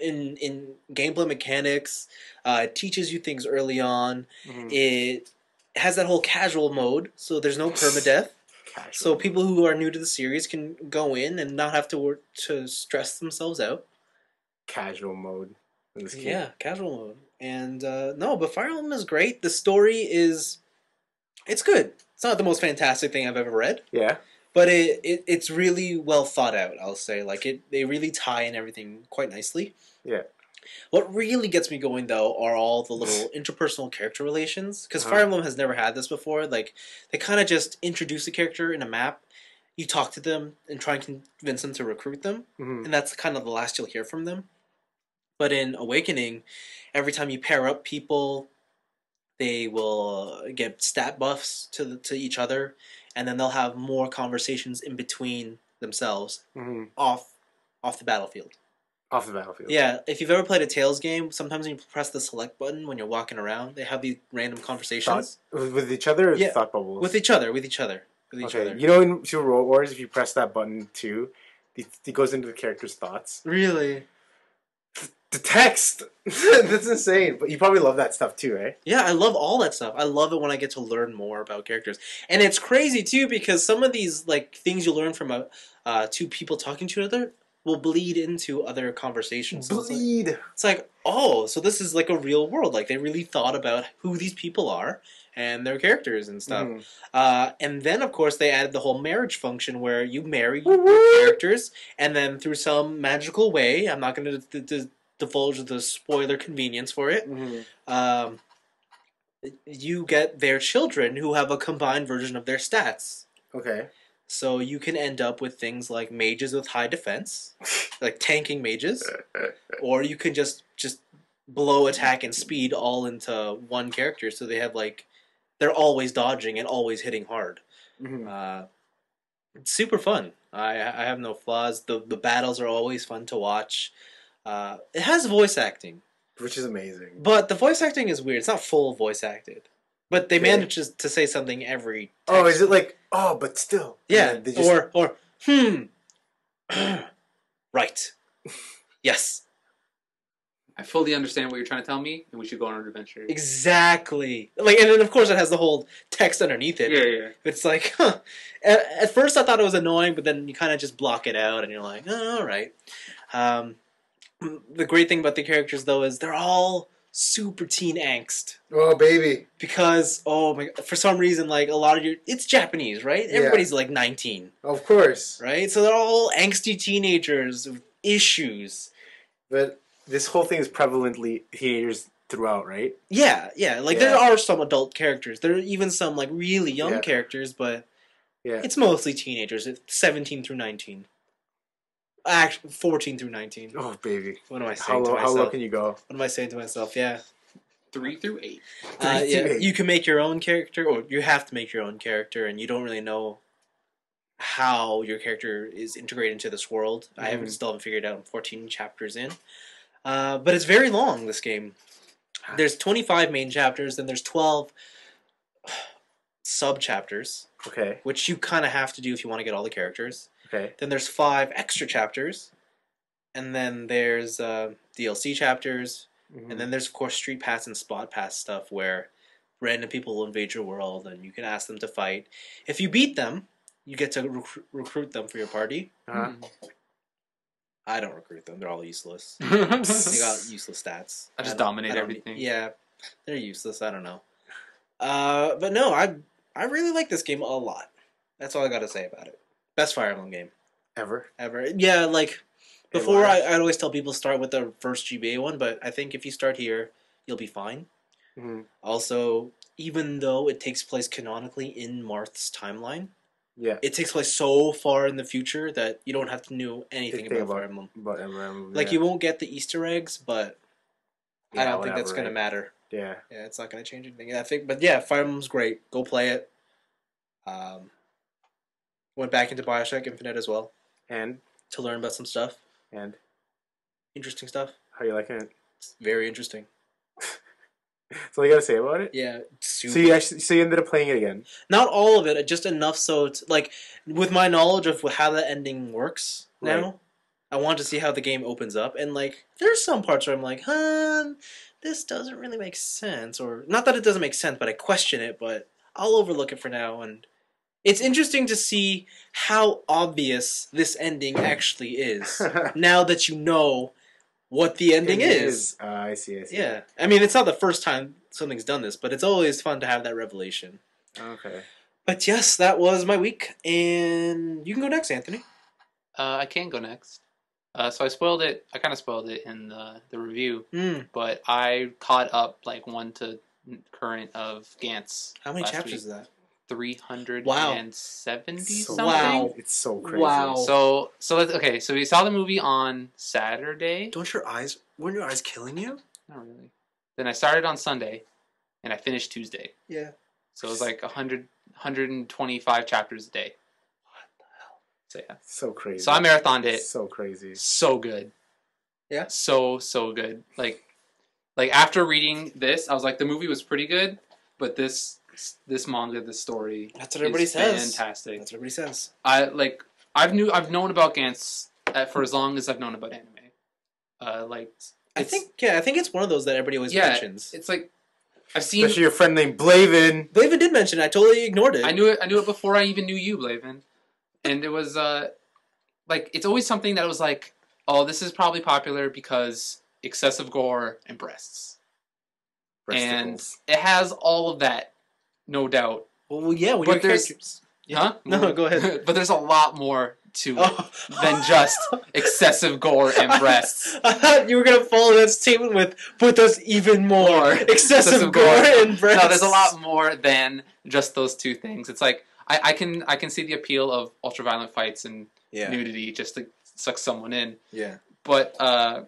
in gameplay mechanics, it teaches you things early on. Mhm. It has that whole casual mode, so there's no permadeath. Casual. So people who are new to the series can go in and not have to work to stress themselves out. Casual mode in this game. Yeah, casual mode. And no, but Fire Emblem is great. The story is, it's good. It's not the most fantastic thing I've ever read, Yeah? but it's really well thought out. I'll say, like they really tie in everything quite nicely. Yeah. What really gets me going though are all the little interpersonal character relations, because Uh-huh. Fire Emblem has never had this before. Like they kind of just introduce a character in a map. You talk to them and try and convince them to recruit them, Mhm. and that's kind of the last you'll hear from them. But in Awakening, every time you pair up people, they will get stat buffs to each other, and then they'll have more conversations in between themselves Mhm. off the battlefield. Off the battlefield. Yeah, if you've ever played a Tales game, sometimes when you press the select button when you're walking around, they have these random conversations With each other or Yeah. thought bubbles? with each other. Okay, you know in Super Road Wars, if you press that button too, it goes into the character's thoughts. Really? The text! That's insane. But you probably love that stuff too, right? Yeah, I love all that stuff. I love it when I get to learn more about characters, and it's crazy too because some of these like things you learn from two people talking to each other will bleed into other conversations. So Bleed! it's like, oh, so this is like a real world. Like they really thought about who these people are and their characters and stuff. Mhm. And then of course they added the whole marriage function where you marry Woo-woo! your characters, and then through some magical way, I'm not going to divulge the spoiler convenience for it. Mhm. You get their children who have a combined version of their stats. Okay. So you can end up with things like mages with high defense, like tanking mages, or you can just blow attack and speed all into one character. So they have like they're always dodging and always hitting hard. Mhm. It's super fun. I have no flaws. The battles are always fun to watch. It has voice acting. Which is amazing. But the voice acting is weird. It's not full voice acted. But they Okay. manage to say something every text. Oh, is it like, oh, but still? Yeah. And then they just- Or right. Yes. I fully understand what you're trying to tell me, and we should go on an adventure. Exactly. Like, and then of course it has the whole text underneath it. Yeah. It's like, huh. At first I thought it was annoying, but then you kind of just block it out and you're like, oh, all right. The great thing about the characters though is they're all super teen angst. Oh, baby. Because for some reason, like a lot of it's Japanese, right? Yeah. Everybody's like 19, Of course. right? So they're all angsty teenagers with issues. But this whole thing is prevalently teenagers throughout, right? Yeah. Like there are some adult characters. There are even some like really young Yeah. characters, but Yeah. it's mostly teenagers. It's 17 through 19. Actually, 14 through 19. Oh, baby. What am I saying to How myself? low can you go? What am I saying to myself? Yeah. 3 through 8. Yeah, 3 through 8. you can make your own character, or you have to make your own character, and you don't really know how your character is integrated into this world. I still haven't figured out. I'm 14 chapters in, but it's very long. This game. There's 25 main chapters, then there's 12 sub chapters, Okay. which you kind of have to do if you want to get all the characters. Okay. Then there's 5 extra chapters, and then there's DLC chapters. Mhm. And then there's, of course, Street Pass and Spot Pass stuff where random people will invade your world and you can ask them to fight. If you beat them, you get to recruit them for your party. Uh-huh. I don't recruit them. They're all useless. I They got useless stats. I just don't- dominate don't everything. Yeah, they're useless. I don't know. But no, I really like this game a lot. That's all I got to say about it. Best Fire Emblem game Ever. ever. Yeah, like... Before, I'd always tell people start with the first GBA one, but I think if you start here, you'll be fine. Mm-hmm. Also, even though it takes place canonically in Marth's timeline, Yeah. it takes place so far in the future that you don't have to know anything about Fire Emblem. About Emblem, Like, you won't get the Easter eggs, but I don't think that's going to matter. Yeah. Yeah, it's not going to change anything. I think, but yeah, Fire Emblem's great. Go play it. Went back into Bioshock Infinite as well. And? To learn about some stuff. And? Interesting stuff. How are you liking it? It's very interesting. That's all you gotta say about it? Yeah, super. So you ended up playing it again? Not all of it, just enough so it's like with my knowledge of how the ending works now, right. I want to see how the game opens up, and like there's some parts where I'm like, this doesn't really make sense, or not that it doesn't make sense, but I question it, but I'll overlook it for now. And it's interesting to see how obvious this ending actually is now that you know what the ending is. I see. Yeah. I mean, it's not the first time something's done this, but it's always fun to have that revelation. Okay. But yes, that was my week, and you can go next, Anthony. I can go next. So I spoiled it. I kind of spoiled it in the review, but I caught up like 1 to current of GANTZ. How many chapters is that? 370 something. Wow, it's so crazy. Wow. So okay. So we saw the movie on Saturday. Weren't your eyes killing you? Not really. Then I started on Sunday, and I finished Tuesday. Yeah. So it was like 125 chapters a day. What the hell? So yeah. So crazy. So I marathoned it. So crazy. So good. Yeah. So good. Like after reading this, I was like, the movie was pretty good, but this manga, this story, that's what everybody says. Fantastic. That's what everybody says. I've known about GANTZ for as long as I've known about anime. I think it's one of those that everybody always mentions. It's like I've seen, especially your friend named Blaven. Blaven did mention it. I totally ignored it. I knew it before I even knew you, Blaven, and it was it's always something that was like, oh, this is probably popular because excessive gore and breasts. And it has all of that. No doubt. Well, yeah. But there's, huh? No, go ahead. But there's a lot more to it than just excessive gore and breasts. I thought you were gonna follow that statement with, but there's even more excessive gore and breasts. No, there's a lot more than just those two things. It's like I can see the appeal of ultraviolet fights and nudity just to suck someone in. Yeah. But how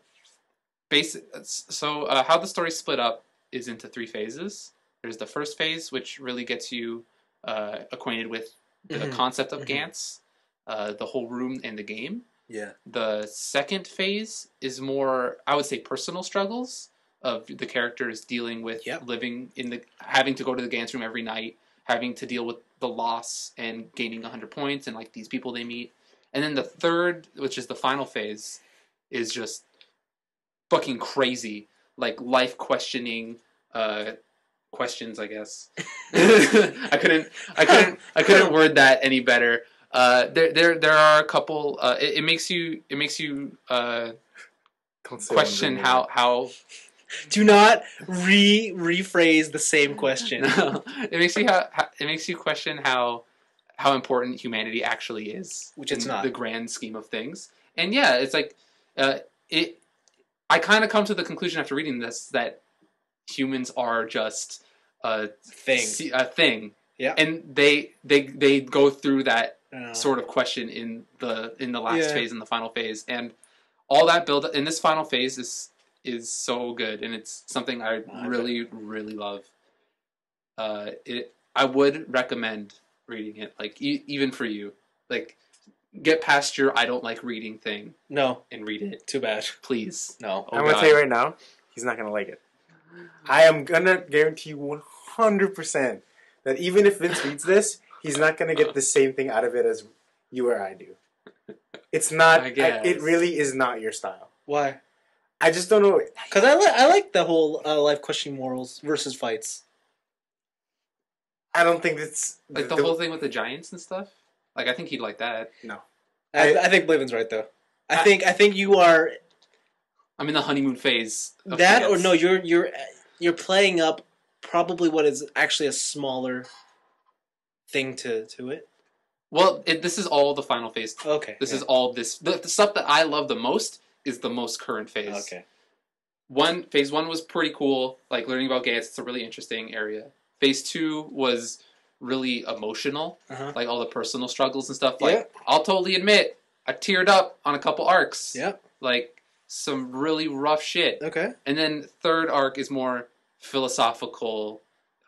the story's split up is into 3 phases. There's the first phase, which really gets you acquainted with the concept of GANTZ, the whole room and the game. Yeah. The second phase is more, I would say, personal struggles of the characters dealing with living having to go to the GANTZ room every night, having to deal with the loss and gaining 100 points and like these people they meet. And then the third, which is the final phase, is just fucking crazy, like life questioning. Questions, I guess. I couldn't word that any better. There are a couple. It makes you question how. Do not rephrase the same question. No, it makes you question how important humanity actually is, which it's not the grand scheme of things. And yeah, it's like I kind of come to the conclusion after reading this that humans are just a thing. Yeah. And they go through that sort of question in the last phase and the final phase, and all that build up in this final phase is so good, and it's something I really love. I would recommend reading it, like even for you, like get past your I don't like reading thing. No, and read it. Too bad. Please. No. I'm gonna tell you right now, he's not gonna like it. I am gonna guarantee you 100% that even if Vince reads this, he's not gonna get the same thing out of it as you or I do. It's not. It really is not your style. Why? I just don't know. Because I like the whole life questioning morals versus fights. I don't think it's like the whole thing with the giants and stuff. Like I think he'd like that. No, I think Blaven's right though. I think you are. I'm in the honeymoon phase. That or no, you're playing up probably what is actually a smaller thing to it. Well, this is all the final phase. Okay. This is all this. The stuff that I love the most is the most current phase. Okay. Phase 1 was pretty cool. Like learning about GANTZ, it's a really interesting area. Phase 2 was really emotional, like all the personal struggles and stuff. Like I'll totally admit, I teared up on a couple arcs. Yep. Like some really rough shit. Okay. And then third arc is more philosophical.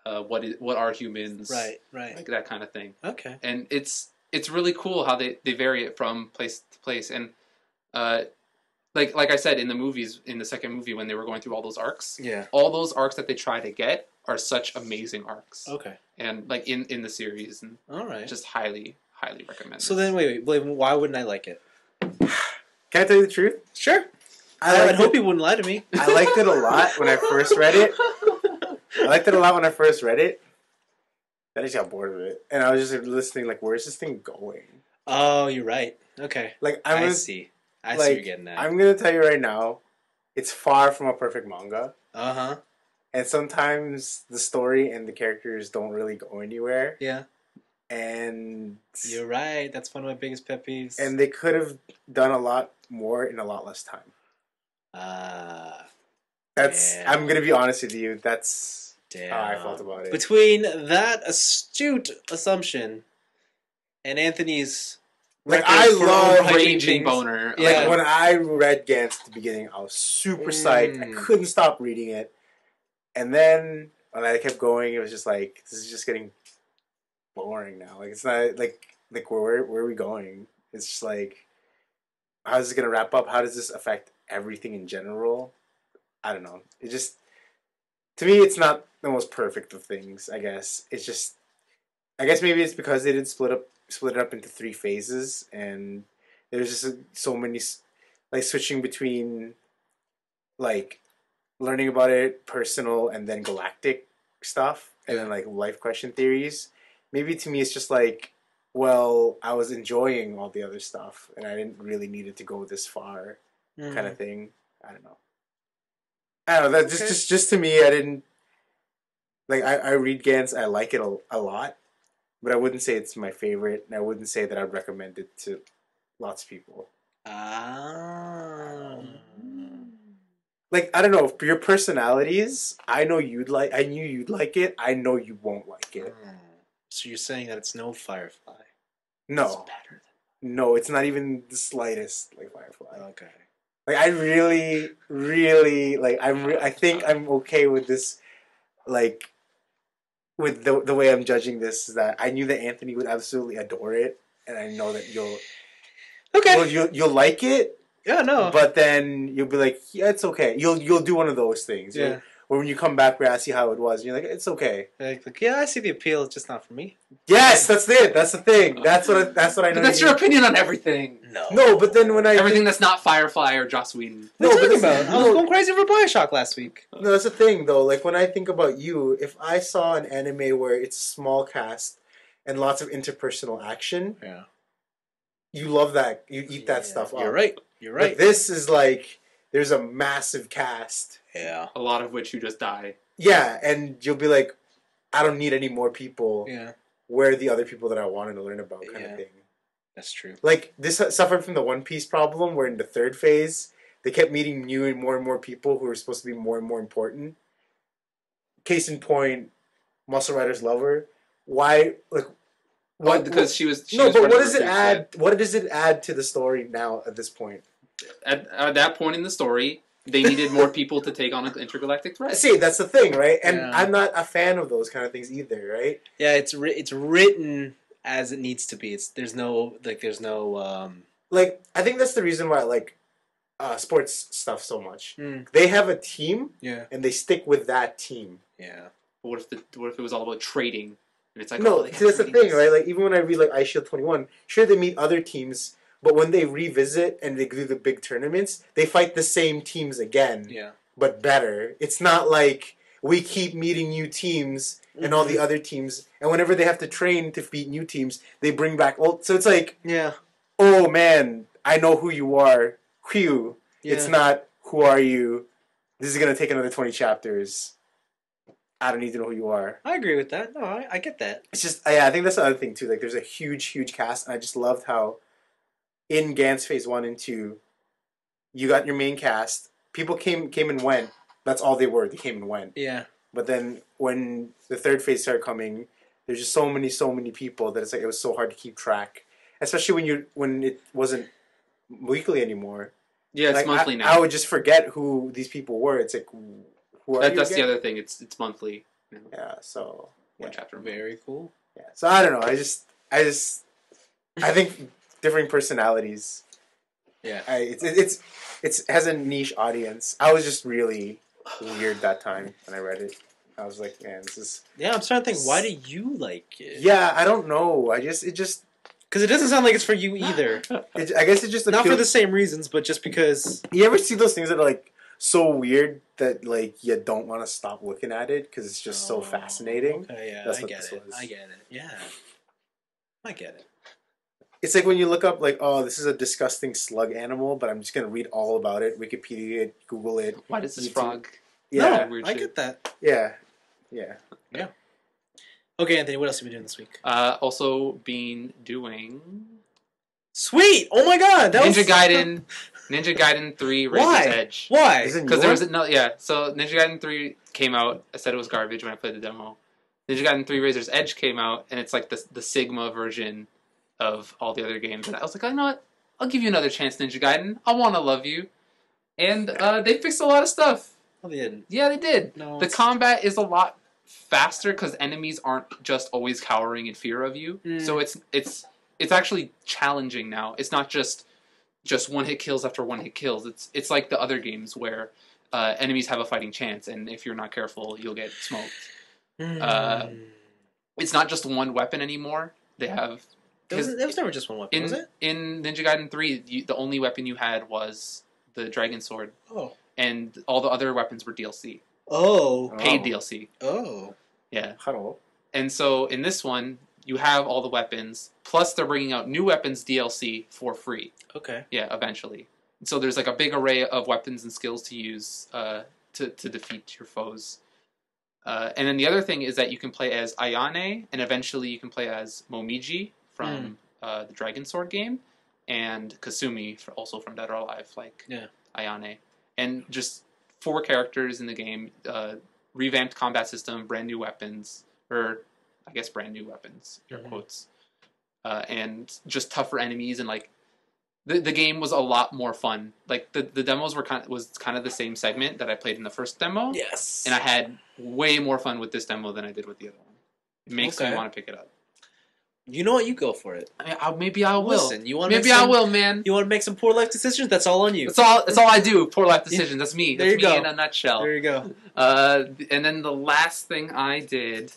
What are humans? Right. Like that kind of thing. Okay. And it's really cool how they vary it from place to place. And like I said in the movies, in the second movie when they were going through all those arcs, all those arcs that they try to get are such amazing arcs. Okay. And like in the series, and all right, just highly recommend. So then wait, Blaven, why wouldn't I like it? Can I tell you the truth? Sure. I hope you wouldn't lie to me. I liked it a lot when I first read it. Then I just got bored of it, and I was just listening. Like, where's this thing going? Oh, you're right. Okay. Like, I see what you're getting at. I'm gonna tell you right now, it's far from a perfect manga. And sometimes the story and the characters don't really go anywhere. Yeah. And you're right. That's one of my biggest pet peeves. And they could have done a lot more in a lot less time. I'm gonna be honest with you. That's how I felt about it. Between that astute assumption and Anthony's I love raging boner. Yeah. Like when I read GANTZ at the beginning, I was super psyched. I couldn't stop reading it. And then when I kept going, it was just like, this is just getting boring now. Like it's not like where are we going? It's just like, how is this gonna wrap up? How does this affect everything in general? I don't know. It just, to me, it's not the most perfect of things. I guess it's just, I guess maybe it's because they didn't split it up into 3 phases, and there's just so many, like switching between, like learning about it, personal, and then galactic stuff, and then like life question theories. Maybe to me it's just like, well, I was enjoying all the other stuff, and I didn't really need it to go this far, kind of thing. I don't know. That just to me, I didn't like. I read GANTZ, I like it a lot, but I wouldn't say it's my favorite, and I wouldn't say that I'd recommend it to lots of people. Like, I don't know, for your personalities, I knew you'd like it. I know you won't like it. So you're saying that it's no Firefly? No. It's better than... No, it's not even the slightest like Firefly. Okay. Like, I really, really, like, I think I'm okay with this, like, with the way I'm judging this, is that I knew that Anthony would absolutely adore it, and I know that you'll... Okay. Well, you'll like it. Yeah, no. But then you'll be like, yeah, it's okay. You'll do one of those things. Yeah. Or when you come back, we ask you how it was, and you're like, it's okay. Like, yeah, I see the appeal. It's just not for me. Yes, that's it. That's the thing. That's what I know. But that's your opinion on everything. No, but then when everything that's not Firefly or Joss Whedon. What are you talking about? I was going crazy over Bioshock last week. No, that's the thing though. Like when I think about you, if I saw an anime where it's a small cast and lots of interpersonal action, you love that. You eat that stuff up. You're right. But this is like there's a massive cast. Yeah. A lot of which you just die. Yeah, and you'll be like, I don't need any more people. Yeah. Where are the other people that I wanted to learn about, kind of thing. That's true. Like, this suffered from the One Piece problem, where in the 3rd phase, they kept meeting new and more people who were supposed to be more and more important. Case in point, Muscle Rider's lover. Why, like... What? Because she was but what does it add? What does it add to the story now at this point? At that point in the story, they needed more people to take on an intergalactic threat. See, that's the thing, right? And I'm not a fan of those kind of things either, right? Yeah, it's written as it needs to be. There's no like, I think that's the reason why I like sports stuff so much. They have a team, and they stick with that team. Yeah. But what if it was all about trading? And it's like, no, see, that's the thing, right? Like, even when I read like Ice Shield 21, sure, they meet other teams, but when they revisit and they do the big tournaments, they fight the same teams again. Yeah. But better. It's not like we keep meeting new teams and all the other teams, and whenever they have to train to beat new teams, they bring back old. So it's like, oh man, I know who you are. Whew. Yeah. It's not, who are you? This is gonna take another 20 chapters. I don't need to know who you are. I agree with that. No, I get that. It's just, yeah, I think that's the other thing too. Like, there's a huge cast, and I just loved how in GANTZ Phase 1 and 2, you got your main cast. People came and went. That's all they were. They came and went. Yeah. But then when the third phase started coming, there's just so many people that it's like it was so hard to keep track, especially when it wasn't weekly anymore. Yeah, it's like, monthly now. I would just forget who these people were. It's like, who are you That's again? the other thing. It's monthly. Now. Yeah. So One chapter. Very cool. Yeah. So I don't know. I think differing personalities. Yeah. It has a niche audience. I was just really weird that time when I read it. I was like, man, this is... Yeah, I'm starting to think, why do you like it? Yeah, I don't know. It just... Because it doesn't sound like it's for you either. I guess it just... Not for the same reasons, but just because... You ever see those things that are, like, so weird that, like, you don't want to stop looking at it because it's just so fascinating? Okay, yeah, That's I what get this it. was. I get it. Yeah. I get it. It's like when you look up, like, oh, this is a disgusting slug animal, but I'm just going to read all about it, Wikipedia it, Google it. Why does this YouTube. frog... Yeah. No, I get that. Yeah. Okay, Anthony, what else have you been doing this week? Also been doing... Sweet! Oh my god! That Ninja Gaiden 3 Razor's Why? Edge. Why? Because there was so Ninja Gaiden 3 came out. I said it was garbage when I played the demo. Ninja Gaiden 3 Razor's Edge came out, and it's like the Sigma version of all the other games. And I was like, you know what? I'll give you another chance, Ninja Gaiden. I want to love you. And they fixed a lot of stuff. Oh, they didn't. Yeah, they did. No, the combat is a lot faster because enemies aren't just always cowering in fear of you. So it's actually challenging now. It's not just one hit kills after one hit kills. It's like the other games where enemies have a fighting chance, and if you're not careful, you'll get smoked. It's not just one weapon anymore. They have... There was never just one weapon, was it? In Ninja Gaiden 3, the only weapon you had was the Dragon Sword. Oh. And all the other weapons were DLC. Oh. Paid DLC. Oh. Yeah. Hello. And so in this one, you have all the weapons, plus they're bringing out new weapons DLC for free. Okay. Yeah, eventually. So there's like a big array of weapons and skills to use to defeat your foes. And then the other thing is that you can play as Ayane, and eventually you can play as Momiji from the Dragon Sword game, and Kasumi, also from Dead or Alive, like Ayane. And just 4 characters in the game, revamped combat system, brand new weapons, or I guess brand new weapons, air quotes, and just tougher enemies, and like the game was a lot more fun. Like the demos was kind of the same segment that I played in the first demo. Yes. And I had way more fun with this demo than I did with the other one. It makes me want to pick it up. You know what? You go for it. Maybe I will. Listen, I will, man. You want to make some poor life decisions? That's all on you. That's all I do. Poor life decisions. That's me. That's me in a nutshell. There you go. And then the last thing I did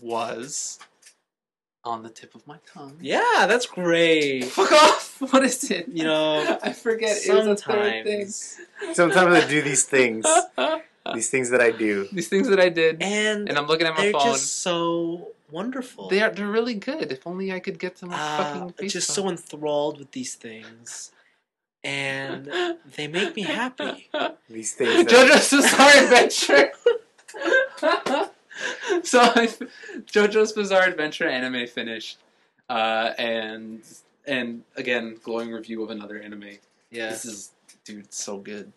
was on the tip of my tongue. Yeah, that's great. Fuck off! What is it? You know, I forget. It was a third thing. Sometimes I do these things. These things that I do. These things that I did. And I'm looking at my phone. They're just so wonderful. They're really good. If only I could get to my fucking Facebook. Just so enthralled with these things. And they make me happy. These things. JoJo's Bizarre Adventure. So JoJo's Bizarre Adventure anime finished. And again, glowing review of another anime. Yeah. This is, dude, so good.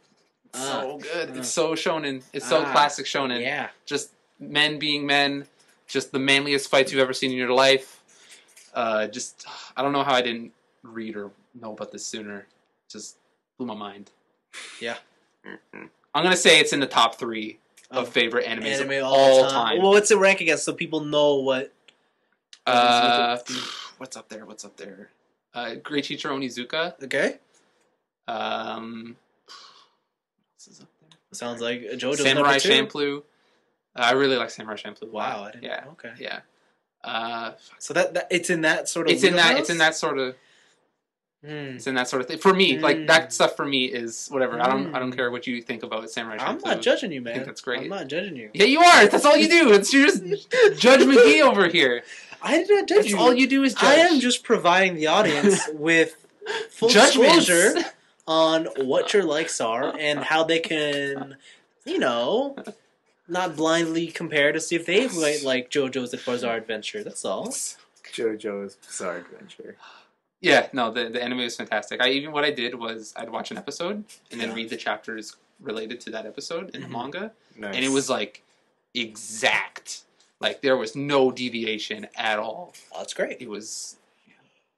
So good. It's so shonen. It's so classic shonen. Yeah. Just men being men. Just the manliest fights you've ever seen in your life. I don't know how I didn't read or know about this sooner. Just blew my mind. Yeah. I'm going to say it's in the top 3 of favorite animes of all time. Well, what's it rank against so people know what... What's up there? Great Teacher Onizuka. Okay. This is up there. Sounds like JoJo's Samurai number 2. Champloo. I really like Samurai Champloo. Wow, I didn't know. Okay. Yeah. So that it's in that sort of It's in that sort of it's in that sort of thing. For me, like that stuff for me is whatever. I don't care what you think about Samurai Champloo. I'm not judging you, man. I think that's great. I'm not judging you. Yeah, you are. That's all you do. You're just Judge McGee over here. I did not judge you. All you do is judge. I am just providing the audience with full Judgments. disclosure on what your likes are and how they can, not blindly compare to see if they might like JoJo's Bizarre Adventure. That's all. JoJo's Bizarre Adventure. Yeah, no, the anime was fantastic. What I did was I'd watch an episode and then read the chapters related to that episode in the manga, Nice. and it was like exact. Like there was no deviation at all. Oh, that's great. It was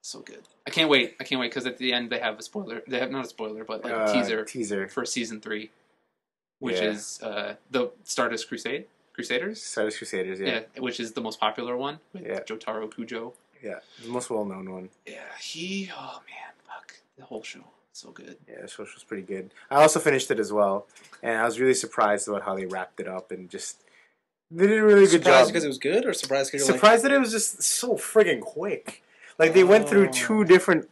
so good. I can't wait because at the end they have a spoiler. They have not a spoiler, but like a teaser for season 3, which is the Stardust Crusaders. Stardust Crusaders, yeah. Which is the most popular one with Jotaro Kujo. Yeah, the most well-known one. Yeah, oh man, fuck. The whole show, so good. Yeah, the show was pretty good. I also finished it as well, and I was really surprised about how they wrapped it up and just... They did a really good job. Surprised because it was good, or surprised because you're surprised that it was just so friggin' quick. Like, they went through 2 different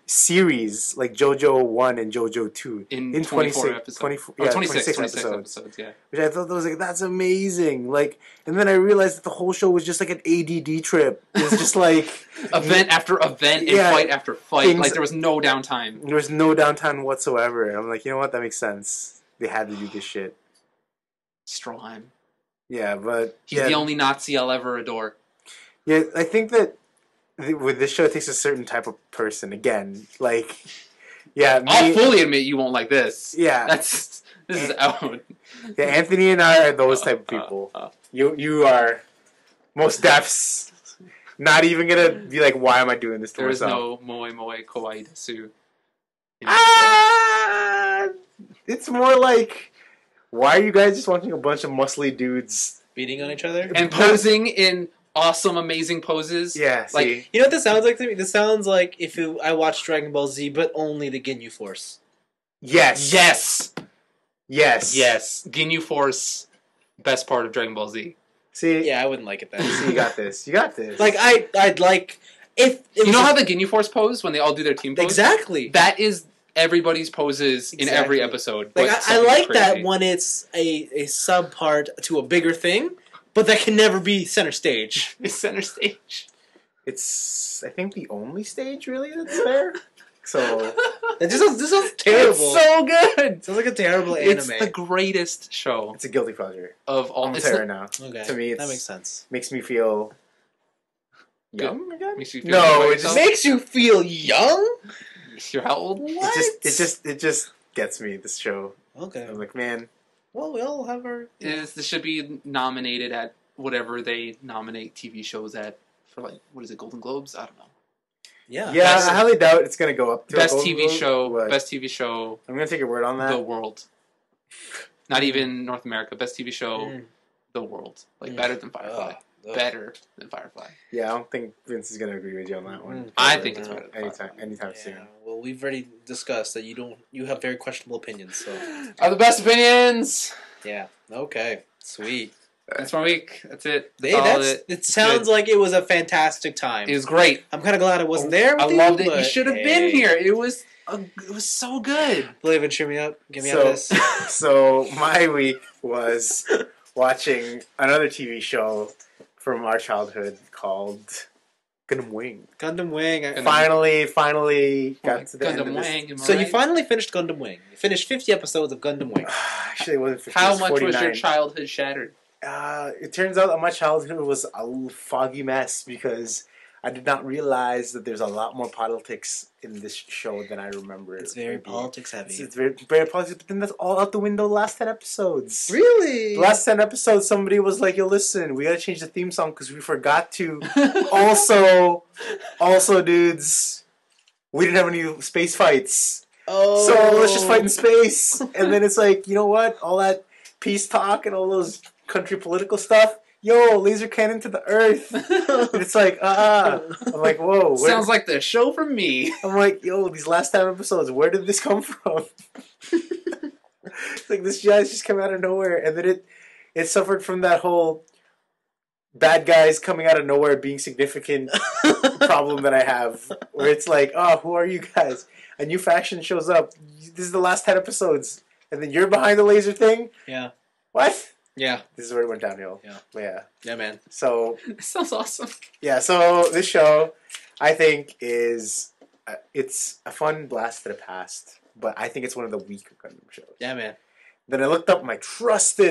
series, like JoJo 1 and JoJo 2. In 24 episodes. 26 episodes, yeah. Which I thought that was like, that's amazing. Like, and then I realized that the whole show was just like an ADD trip. It was just like... event after event and fight after fight. Like, there was no downtime. There was no downtime whatsoever. And I'm like, you know what? That makes sense. They had to do this shit. Stroheim. Yeah, but... He's the only Nazi I'll ever adore. Yeah, I think that with this show, it takes a certain type of person. Again, like... Yeah, I'll fully admit you won't like this. Yeah. This is out. Yeah, Anthony and I are those type of people. You are most deafs. Not even gonna be like, why am I doing this to myself? There is no moe moe kawaii desu. It's more like, why are you guys just watching a bunch of muscly dudes beating on each other and posing in awesome, amazing poses? Yeah, see? Like, you know what this sounds like to me? This sounds like if I watched Dragon Ball Z, but only the Ginyu Force. Yes. Yes. Yes. Yes. Ginyu Force, best part of Dragon Ball Z. See? Yeah, I wouldn't like it then. See, you got this. You got this. Like, I'd like... If you know how the Ginyu Force pose, when they all do their team pose? Exactly. That is everybody's poses in every episode. Like, I like that when it's a sub-part to a bigger thing, but that can never be center stage. It's center stage. It's, I think, the only stage, really, that's there. So... This sounds terrible. It's so good! It sounds like a terrible anime. It's the greatest show. It's a guilty pleasure. Of all... I'm gonna say right now. Okay. To me, that makes sense. Makes me feel... young again? Makes you feel No, it just makes you feel young? You're how old? What? It just gets me, this show. Okay. I'm like, man... Well, we all have our... This should be nominated at whatever they nominate TV shows at for, like, what is it, Golden Globes? I don't know. Yeah. Yeah, I highly doubt it's going to go up to best a TV show. What? Best TV show. I'm going to take your word on that. The world. Not even North America. Best TV show. The world. Like, better than Firefly. Better than Firefly. Yeah, I don't think Vince is going to agree with you on that one. I think it's better than Firefly. Anytime soon. Well, we've already discussed that you have very questionable opinions, so... Are the best opinions! Yeah. Okay. Sweet. That's my week. That's it. It sounds like it was a fantastic time. It was great. I'm kind of glad I wasn't there with I loved it. You should have been here. It was so good. Blaven, cheer me up. Get me out of this. So my week was watching another TV show from our childhood called Gundam Wing. Gundam Wing. Finally got to the end of this. Wing. So you finally finished Gundam Wing. You finished 50 episodes of Gundam Wing. Actually, it wasn't 50. How it was much 49. was your childhood shattered? It turns out that my childhood was a foggy mess because I did not realize that there's a lot more politics in this show than I remember. It's very politics heavy. It's very, very politics, but then that's all out the window the last 10 episodes. Really? The last 10 episodes, somebody was like, yo, listen, we gotta change the theme song because we forgot to. also, dudes, we didn't have any space fights. Oh. So let's just fight in space. And then it's like, you know what? All that peace talk and all those country political stuff. Yo, laser cannon to the earth. And it's like, I'm like, whoa. Sounds like the show for me. I'm like, yo, these last 10 episodes, where did this come from? It's like, this guy's just come out of nowhere. And then it suffered from that whole bad guys coming out of nowhere being significant problem that I have. Where it's like, oh, who are you guys? A new faction shows up. This is the last 10 episodes. And then you're behind the laser thing? Yeah. What? Yeah. This is where it went downhill. Yeah. But yeah. Yeah, man. So. That sounds awesome. Yeah, so this show, I think, is. It's a fun blast to the past, but I think it's one of the weaker Gundam shows. Yeah, man. Then I looked up my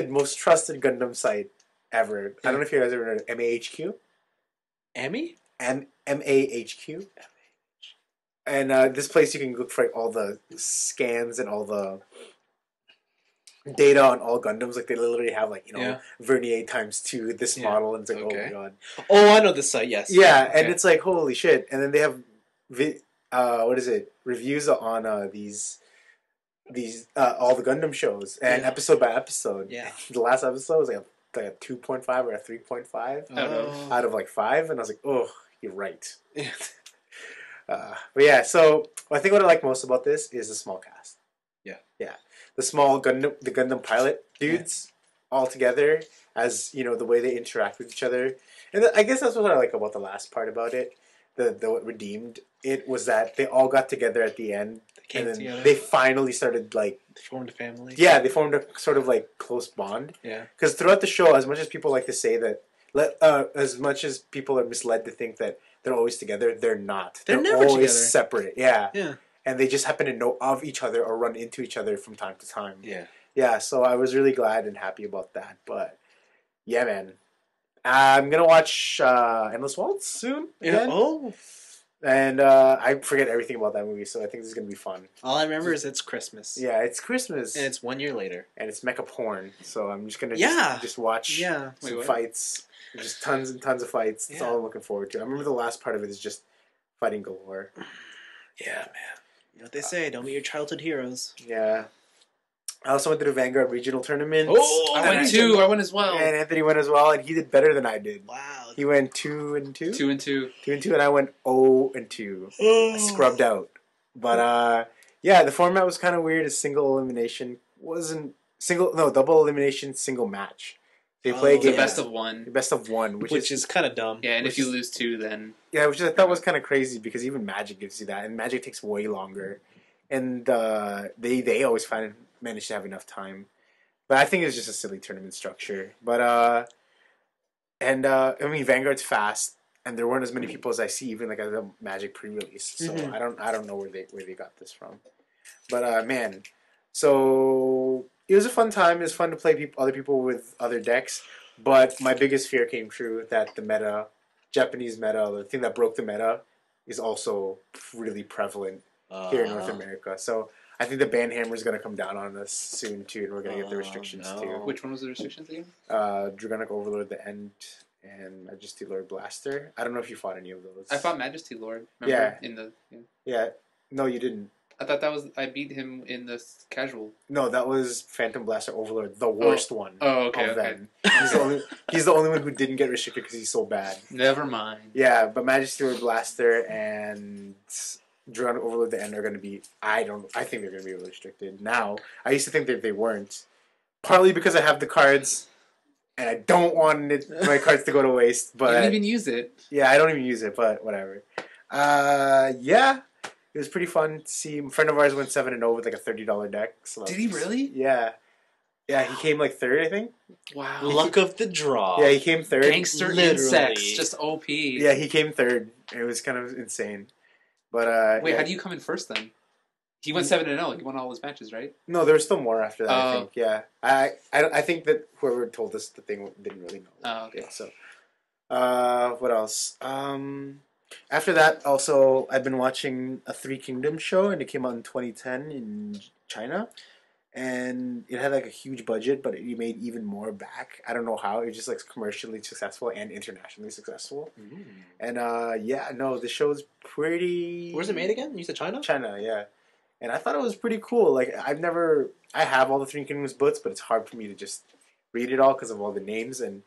most trusted Gundam site ever. I don't know if you guys ever heard of MAHQ. Emmy? MAHQ. And this place you can look for like, all the scans and all the data on all Gundams. Like they literally have like Vernier ×2 this model, and it's like oh my god. Oh, I know this site. Yes. Yeah, and it's like holy shit. And then they have what is it? Reviews on these all the Gundam shows and episode by episode. Yeah. The last episode was like a 2.5 or a 3.5 out of like 5, and I was like, oh, you're right. But yeah, so I think what I like most about this is the small cast. Yeah, the Gundam pilot dudes all together, as you know, the way they interact with each other, and I guess that's what I like about the last part about it. What redeemed it was that they all got together at the end, and then they finally started like they formed a family. Yeah, they formed a sort of like close bond. Yeah, because throughout the show, as much as people like to say that, as much as people are misled to think that they're always together, they're not. They're never always together. Separate. Yeah. Yeah. And they just happen to know of each other or run into each other from time to time. Yeah. Yeah, so I was really glad and happy about that. But yeah, man. I'm going to watch Endless Waltz soon. Again. Yeah. Oh. And I forget everything about that movie, so I think this is going to be fun. All I remember is it's Christmas. Yeah, it's Christmas. And it's 1 year later. And it's mecha porn, so I'm just going to just watch some fights. Just tons and tons of fights. That's all I'm looking forward to. I remember the last part of it is just fighting galore. Yeah, man. You know what they say, don't meet your childhood heroes. Yeah. I also went to the Vanguard Regional Tournament. Oh, I went too. I went as well. And Anthony went as well, and he did better than I did. Wow. He went 2-2? 2-2. 2-2, and I went 0-2. I scrubbed out. But, yeah, the format was kind of weird. A single elimination double elimination, single match. They play a game. The best of one. The best of one. Which is kind of dumb. Yeah, and if you lose 2, then... Yeah, which I thought was kind of crazy, because even Magic gives you that, and Magic takes way longer. And they always manage to have enough time. But I think it's just a silly tournament structure. But, I mean, Vanguard's fast, and there weren't as many people as I see, even like at the Magic pre-release. So I don't know where they got this from. But, man, so... It was a fun time. It was fun to play other people with other decks. But my biggest fear came true, that the Japanese meta, the thing that broke the meta, is also really prevalent here in North America. So I think the ban hammer is going to come down on us soon, too, and we're going to get the restrictions, too. Which one was the restrictions again? Dragonic Overlord, the End, and Majesty Lord Blaster. I don't know if you fought any of those. I fought Majesty Lord, remember? Yeah. No, you didn't. I thought I beat him in the casual. No, that was Phantom Blaster Overlord, the worst one. Oh, okay. He's the only one who didn't get restricted because he's so bad. Never mind. Yeah, but Majesty Lord Blaster and Dragonic Overlord the End are going to be... I think they're going to be restricted. Now, I used to think that they weren't. Partly because I have the cards, and I don't want my cards to go to waste. But you don't even use it. Yeah, I don't even use it, but whatever. Yeah. It was pretty fun to see. A friend of ours went 7-0 with like a $30 deck. So did he really? Yeah. Yeah, he came like third, I think. Wow. Luck of the draw. Yeah, he came third. Gangster insects, just OP. Yeah, he came third. It was kind of insane. But wait, how do you come in first then? He went 7-0. He won all his matches, right? No, there was still more after that. I think. Yeah, I think that whoever told us the thing didn't really know. Oh, okay. Yeah, so, what else? After that, also, I've been watching a Three Kingdoms show, and it came out in 2010 in China. And it had like a huge budget, but it made even more back. I don't know how. It was just like commercially successful and internationally successful. Mm. And the show's pretty... Where's it made again? You said China? China, yeah. And I thought it was pretty cool. Like, I have all the Three Kingdoms books, but it's hard for me to just read it all because of all the names. And,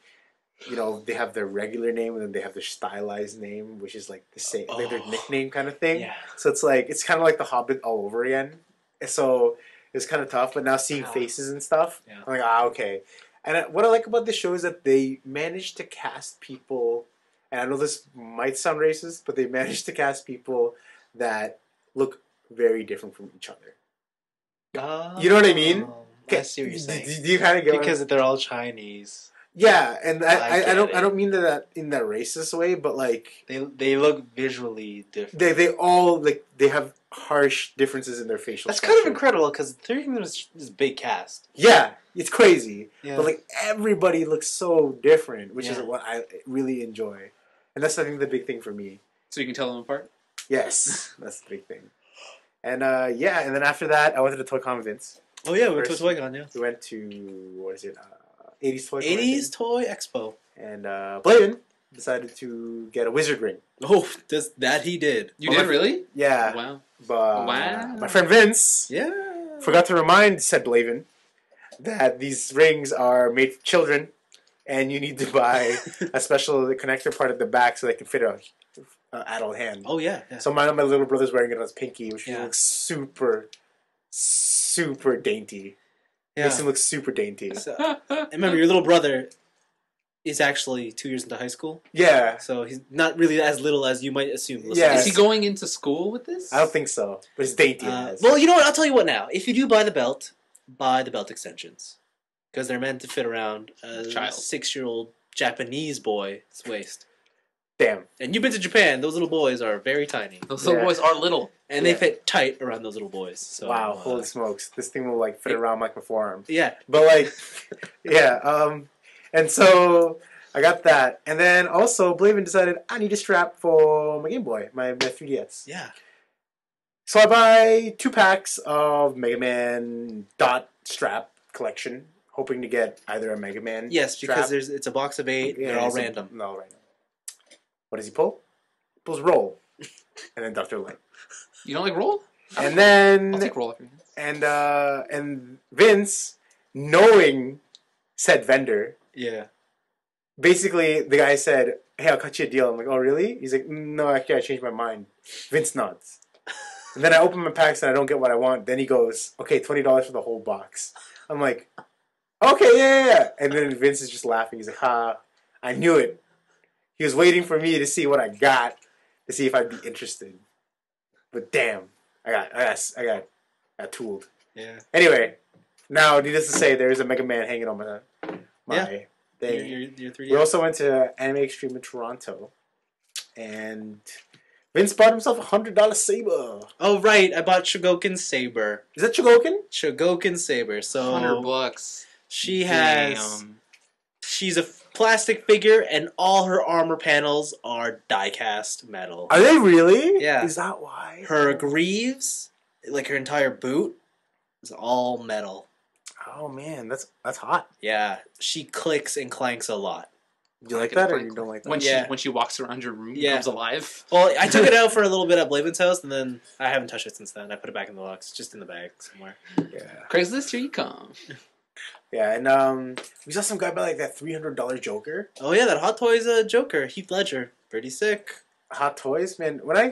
you know, they have their regular name and then they have their stylized name, which is like the same, like their nickname kind of thing. Yeah. So it's kind of like The Hobbit all over again. So it's kind of tough, but now seeing faces and stuff, I'm like, okay. And what I like about this show is that they managed to cast people, and I know this might sound racist, but they managed to cast people that look very different from each other. You know what I mean? I see what you're saying. Do you kind of get because they're all Chinese. Yeah, and I get don't it. I don't mean that in that racist way, but like They look visually different. they all like they have harsh differences in their facial. That's structure. kind of incredible because Three Kingdoms is big cast. Yeah, it's crazy, Yeah. but like everybody looks so different, which is Yeah. what I really enjoy, and that's I think the big thing for me. So you can tell them apart. Yes, that's the big thing. And yeah, and then after that, I went to the Toy Con Vince. Oh yeah, we went to First- Toy Con, yeah. We went to what is it? 80s Toy Con. 80s Toy Expo. And Blaven decided to get a wizard ring. Oh, that he did. You did really? Yeah, Wow. but Wow. my friend Vince Yeah. forgot to remind said Blaven that these rings are made for children, and you need to buy a special connector part at the back so they can fit a adult hand. Oh yeah. Yeah. So my little brother's wearing it on his pinky, which Yeah. looks super dainty. Yeah. Makes him look super dainty. So, and remember, your little brother is actually 2 years into high school, Yeah, so he's not really as little as you might assume. Yeah. Is he going into school with this? I don't think so, but it's dainty. as. Well, you know what? I'll tell you what now. If you do buy the belt extensions. Because they're meant to fit around a Child. 6-year-old Japanese boy's waist. Damn. And you've been to Japan. Those little boys are very tiny. Those little Yeah. boys are little. And they Yeah. fit tight around those little boys. So, Wow, holy smokes. This thing will like fit around like my forearm. Yeah. But like yeah, and so I got that. And then also Blaven decided I need a strap for my Game Boy, my 3DS. Yeah. So I buy 2 packs of Mega Man dot strap collection, hoping to get either a Mega Man Yes, because strap. it's a box of 8. Yeah, they're all it's random. No, random. What does he pull? He pulls Roll. And then Dr. Light. You don't like roll? And then I'll take roll off your hands. and Vince, knowing said vendor, Yeah. basically the guy said, "Hey, I'll cut you a deal." I'm like, "Oh, really?" He's like, "No, actually, I changed my mind." Vince nods. And then I open my packs and I don't get what I want. Then he goes, "Okay, $20 for the whole box." I'm like, "Okay, yeah." And then Vince is just laughing. He's like, "Ha, I knew it." He was waiting for me to see what I got, to see if I'd be interested. But damn, I got tooled. Yeah. Anyway, now needless to say, there is a Mega Man hanging on my thing. Your 3D. We also went to Anime Extreme in Toronto, and Vince bought himself $100 saber. Oh, right. I bought Shogoken Saber. Is that Chogokin? Shogoken Saber. So $100. she has... Damn. She's a plastic figure, and all her armor panels are die-cast metal. Are they really? Yeah. Is that why? Her greaves, like her entire boot, is all metal. Oh man, that's hot. Yeah, she clicks and clanks a lot. Do you like that or you don't like that? When she walks around your room, Yeah. comes alive. Well, I took it out for a little bit at Blaven's house, and then I haven't touched it since then. I put it back in the box, just in the bag somewhere. Yeah. Craigslist, here you come. Yeah, and we saw some guy buy like that $300 Joker. Oh yeah, that Hot Toys Joker, Heath Ledger, pretty sick. Hot Toys, man. When I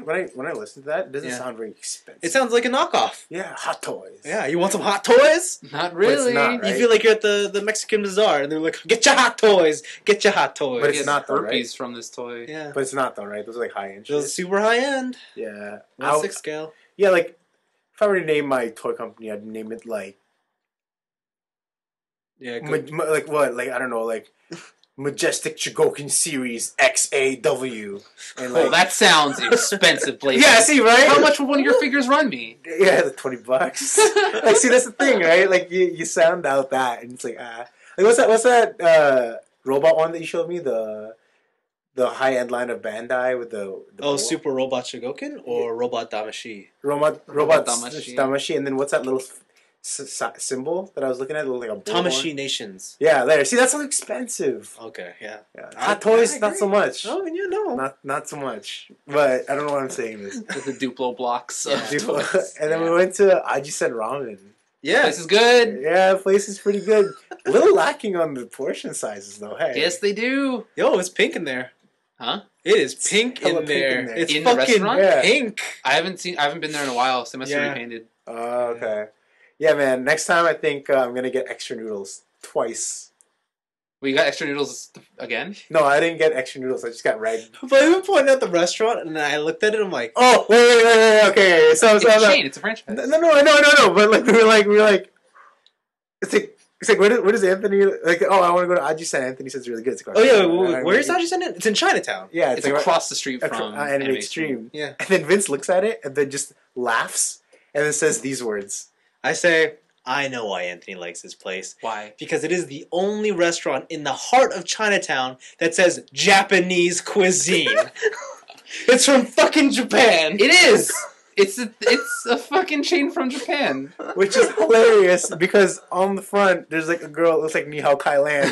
listen to that, it doesn't Yeah. sound very expensive. It sounds like a knockoff. Yeah, Hot Toys. Yeah, you want some Hot Toys? Not But really. it's not, right? You feel like you're at the Mexican bazaar, and they're like, "Get your Hot Toys, get your Hot Toys." But He it's has not though, herpes from this toy. Yeah, But it's not though, right? Those are like high end. those shit. super high end, Yeah. 1/6 scale. Yeah, like if I were to name my toy company, I'd name it like Yeah, good. like what? Like I don't know, like Majestic Chogokin Series XAW. And like Oh, that sounds expensive, Blaven. yeah, see, right? How much would one of your figures run me? Yeah, the $20. Like, see, that's the thing, right? Like you sound out that, and it's like like what's that robot one that you showed me? The high end line of Bandai with the Oh, Super Robot Shogoken or Robot Damashi? robot Damashi. Damashi, and then what's that little symbol that I was looking at? It looked like a bull Tamashi horn. Nations. Yeah, there. See, that's so expensive. Okay, yeah. Yeah. I- Hot Toys, I not agree. so much. Oh, you know. Not so much. But I don't know why I'm saying this. With the Duplo blocks. Yeah. Toys. And then we Yeah. went to Ajisen Ramen. Yeah. This is good. Yeah, the place is pretty good. A little lacking on the portion sizes, though. Hey, Yes, they do. Yo, it's pink in there. Huh? It is pink hella in pink there. in there. It's In the fucking restaurant? Yeah. pink. I haven't been there in a while, so they must have Yeah. repainted. Oh, okay. Yeah, man. Next time, I think I'm gonna get extra noodles twice. Well, you got extra noodles again? No, I didn't get extra noodles. I just got red. But we pointed out the restaurant, and I looked at it, and I'm like, Oh, wait. Okay, so It's a chain. It's a franchise. no. But like we were like, it's like It's like, where does Anthony, like, oh, I want to go to Aji-san. Anthony says it's really good. It's across Oh yeah, the street. where's Aji-san? It's in Chinatown. Yeah, It's across the street from Anime Extreme. Yeah. And then Vince looks at it and then just laughs and then says these words. I say, I know why Anthony likes this place. Why? Because it is the only restaurant in the heart of Chinatown that says Japanese cuisine. It's from fucking Japan. It is. It's a fucking chain from Japan. Which is hilarious because on the front there's like a girl that looks like Nihao Kai Lan.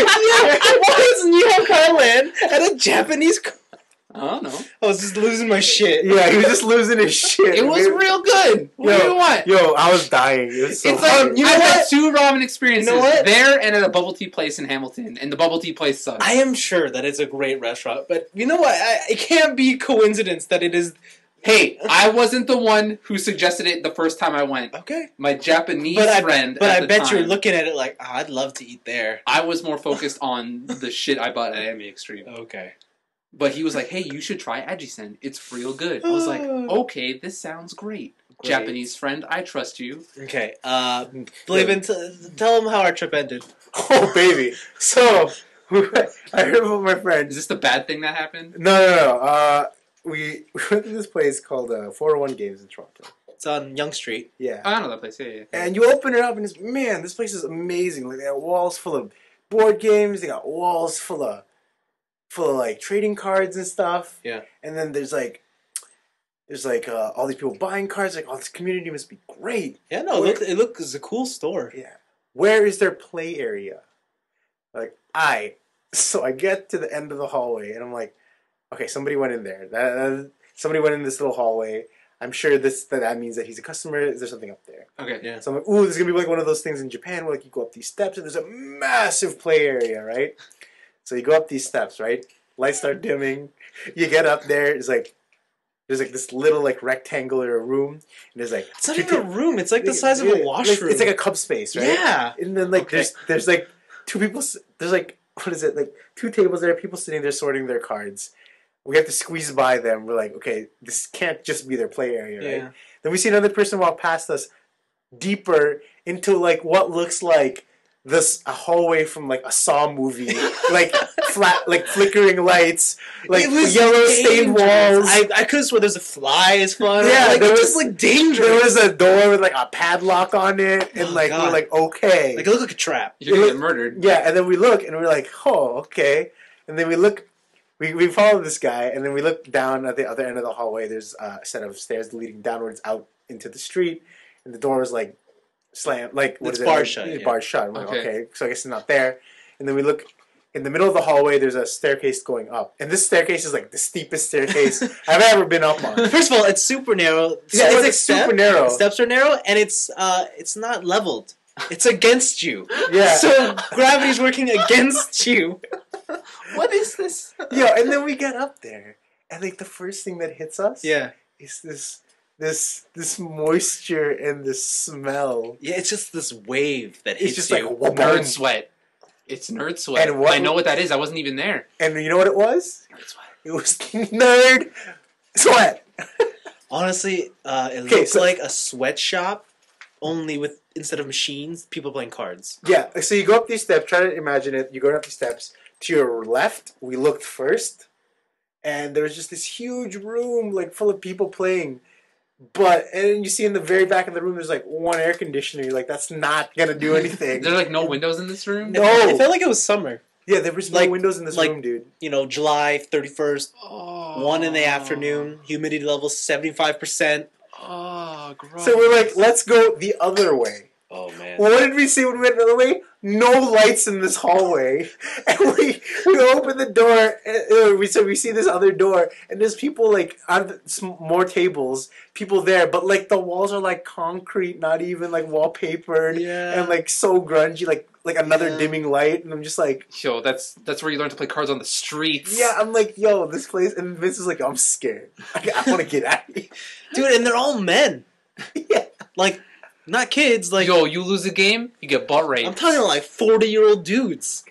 Why is Nihao Kailan at a Japanese? I don't know. I was just losing my shit. Yeah, he was just losing his shit. It was real good. What do you want? Yo, I was dying. It was so It's like you know I've had what? 2 ramen experiences. You know what? There and at a bubble tea place in Hamilton, and the bubble tea place sucks. I am sure that it's a great restaurant, but you know what? It can't be coincidence that it is. Hey, I wasn't the one who suggested it the first time I went. Okay. My Japanese friend. But at I the bet time, you're looking at it like, oh, I'd love to eat there. I was more focused on the shit I bought at Anime Extreme. Okay. But he was like, "Hey, you should try Ajisen. It's real good." I was like, "Okay, this sounds great." Japanese friend, I trust you. Okay. Blaven, tell them how our trip ended. Oh, baby. So, I heard about my friend. Is this the bad thing that happened? No. We went to this place called 401 Games in Toronto. It's on Yonge Street. Yeah. Oh, I know that place. Yeah. And you open it up and this place is amazing. Like, they got walls full of board games. They got walls full of like trading cards and stuff. Yeah. And then there's like all these people buying cards. Like, oh, this community must be great. Yeah, no, it looks a cool store. Yeah. Where is their play area? So I get to the end of the hallway and I'm like, okay, somebody went in there. Somebody went in this little hallway. I'm sure that means that he's a customer. Is there something up there? Okay. Yeah. So I'm like, ooh, this is gonna be like one of those things in Japan where like you go up these steps and there's a massive play area, right? So you go up these steps, right? Lights start dimming. You get up there. There's like this little like rectangular room, and there's like It's not even a room. It's like the size of a washroom. It's like a cub space, right? Yeah. And then like there's like 2 people. There's like, what is it, like 2 tables there? People sitting there sorting their cards. We have to squeeze by them. We're like, okay, this can't just be their play area, right? Yeah. Then we see another person walk past us, deeper into like what looks like a hallway from like a Saw movie, like flat, like flickering lights, like yellow stained walls. I could have sworn there's a flies flying. Yeah, like, there it's was just like dangerous. There was a door with like a padlock on it, and Oh, like God. we're like, okay, Like it looked like a trap. You're gonna get murdered. yeah. And then we look, and we're like, oh, okay. And then we look. We follow this guy, and then we look down at the other end of the hallway. There's a set of stairs leading downwards out into the street, and the door is like slammed, like It's barred shut, It's yeah. barred shut. I'm like, Okay. okay, so I guess it's not there. And then we look in the middle of the hallway. There's a staircase going up, and this staircase is like the steepest staircase I've ever been up on. First of all, it's super narrow. Yeah, it's like super narrow. Steps are narrow, and it's not leveled. It's against you. Yeah. So gravity's working against you. What is this? Yo, and then we get up there, and like the first thing that hits us, Yeah. is this moisture and this smell. Yeah, it's just this wave that It's hits just you. like whoop, Nerd boom. sweat. It's nerd sweat. And what- I know what that is. I wasn't even there. And you know what it was? Nerd sweat. It was nerd sweat. Honestly, it Okay, looks so- like a sweatshop, only with instead of machines, people playing cards. Yeah, so you go up these steps, try to imagine it. You go up these steps. To your left, we looked first, and there was just this huge room, like, full of people playing. And you see in the very back of the room, there's, like, one air conditioner. You're like, that's not going to do anything. There's like no windows in this room. No. It felt like it was summer. Yeah, there was no Like- windows in this like- room, dude. You know, July 31st, Oh. 1 in the afternoon, humidity level 75%. Oh, gross. So we're like, let's go the other way. Oh, man. Well, what did we see when we went the other way? No lights in this hallway. And we open the door, and we see this other door, and there's people like on more tables, people there, but like the walls are like concrete, not even like wallpapered, Yeah. and like so grungy, like another Yeah. dimming light, and I'm just like, Yo, that's where you learn to play cards on the streets. yeah, I'm like, yo, this place, and Vince is like, I'm scared. I want to get out of here. Dude, and they're all men. Yeah. Like, not kids. Like, Yo, you lose a game, you get butt raped. I'm talking like 40-year-old dudes.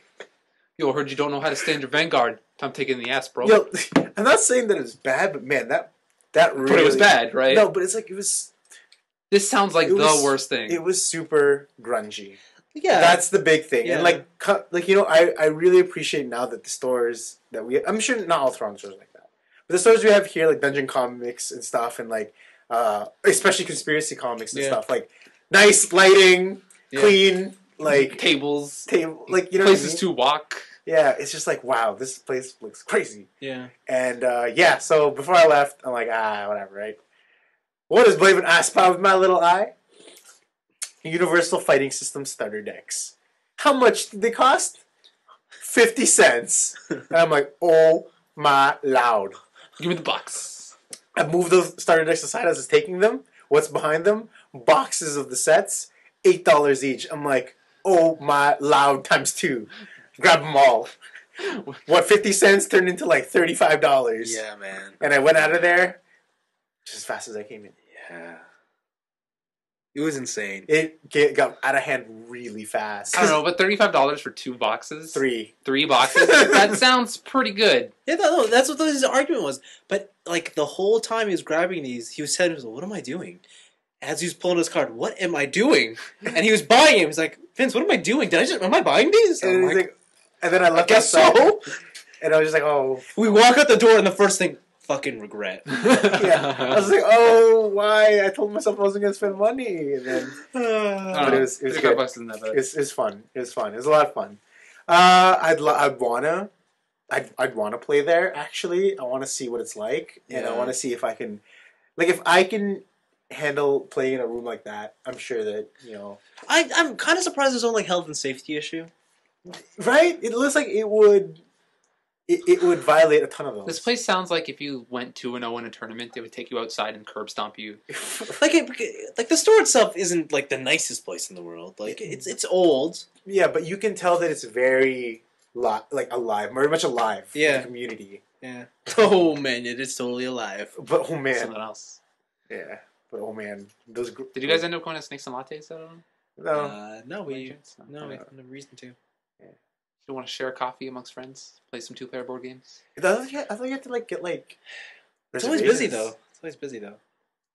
Yo, heard you don't know how to stand your vanguard. I'm taking the ass, bro. Yo, I'm not saying that it was bad, but man, that really... But it was bad, right? No, but it's like, it was... This sounds like It the was- worst thing. It was super grungy. Yeah. That's the big thing. Yeah. And like you know, I really appreciate now that the stores that I'm sure not all Toronto stores are like that, but the stores we have here, like Dungeon Comics and stuff, and like especially conspiracy comics and stuff, like nice lighting, clean, like tables, like you know, places to walk. Yeah, it's just like, wow, this place looks crazy. Yeah. And yeah, so before I left, I'm like, whatever, right? What does Blaven ask with my little eye? Universal Fighting System starter decks. How much did they cost? 50 cents. And I'm like, oh my loud. Give me the box. I moved those starter decks aside as I was taking them. What's behind them? Boxes of the sets, $8 each. I'm like, oh my loud times 2. Grab them all. What, 50 cents turned into like $35. Yeah, man. And I went out of there just as fast as I came in. Yeah. It was insane. It got out of hand really fast. I don't know, but $35 for 2 boxes? 3. 3 boxes? That sounds pretty good. Yeah, no, that's what his argument was. But, like, the whole time he was grabbing these, he was saying, what am I doing? As he was pulling his card, what am I doing? And he was buying him. He's like, Vince, what am I doing? Am I buying these? And, and then I left guess outside, so. And I was just like, oh. We walk out the door, and the first thing, fucking regret. Yeah. I was like, oh, why? I told myself I wasn't going to spend money. And then, but it was good. Bucks isn't that bad. It's fun. It was fun. It was a lot of fun. I'd wanna play there. Actually, I want to see what it's like, and I want to see if I can, like, if I can handle playing in a room like that. I'm sure that I'm kind of surprised there's no like health and safety issue. Right? It looks like it would. It would violate a ton of those. This place sounds like if you went 2-0 in a tournament, they would take you outside and curb stomp you. like the store itself isn't like the nicest place in the world. Like it's old. Yeah, but you can tell that it's very alive, very much alive. Yeah, the community. Yeah. Oh man, it is totally alive. But oh man, something else. Yeah, but oh man, those. Did you guys end up going to Snakes and Lattes? No, we had no reason to. Yeah. You want to share a coffee amongst friends? Play some 2-player board games? I thought you had to get like. It's always busy though.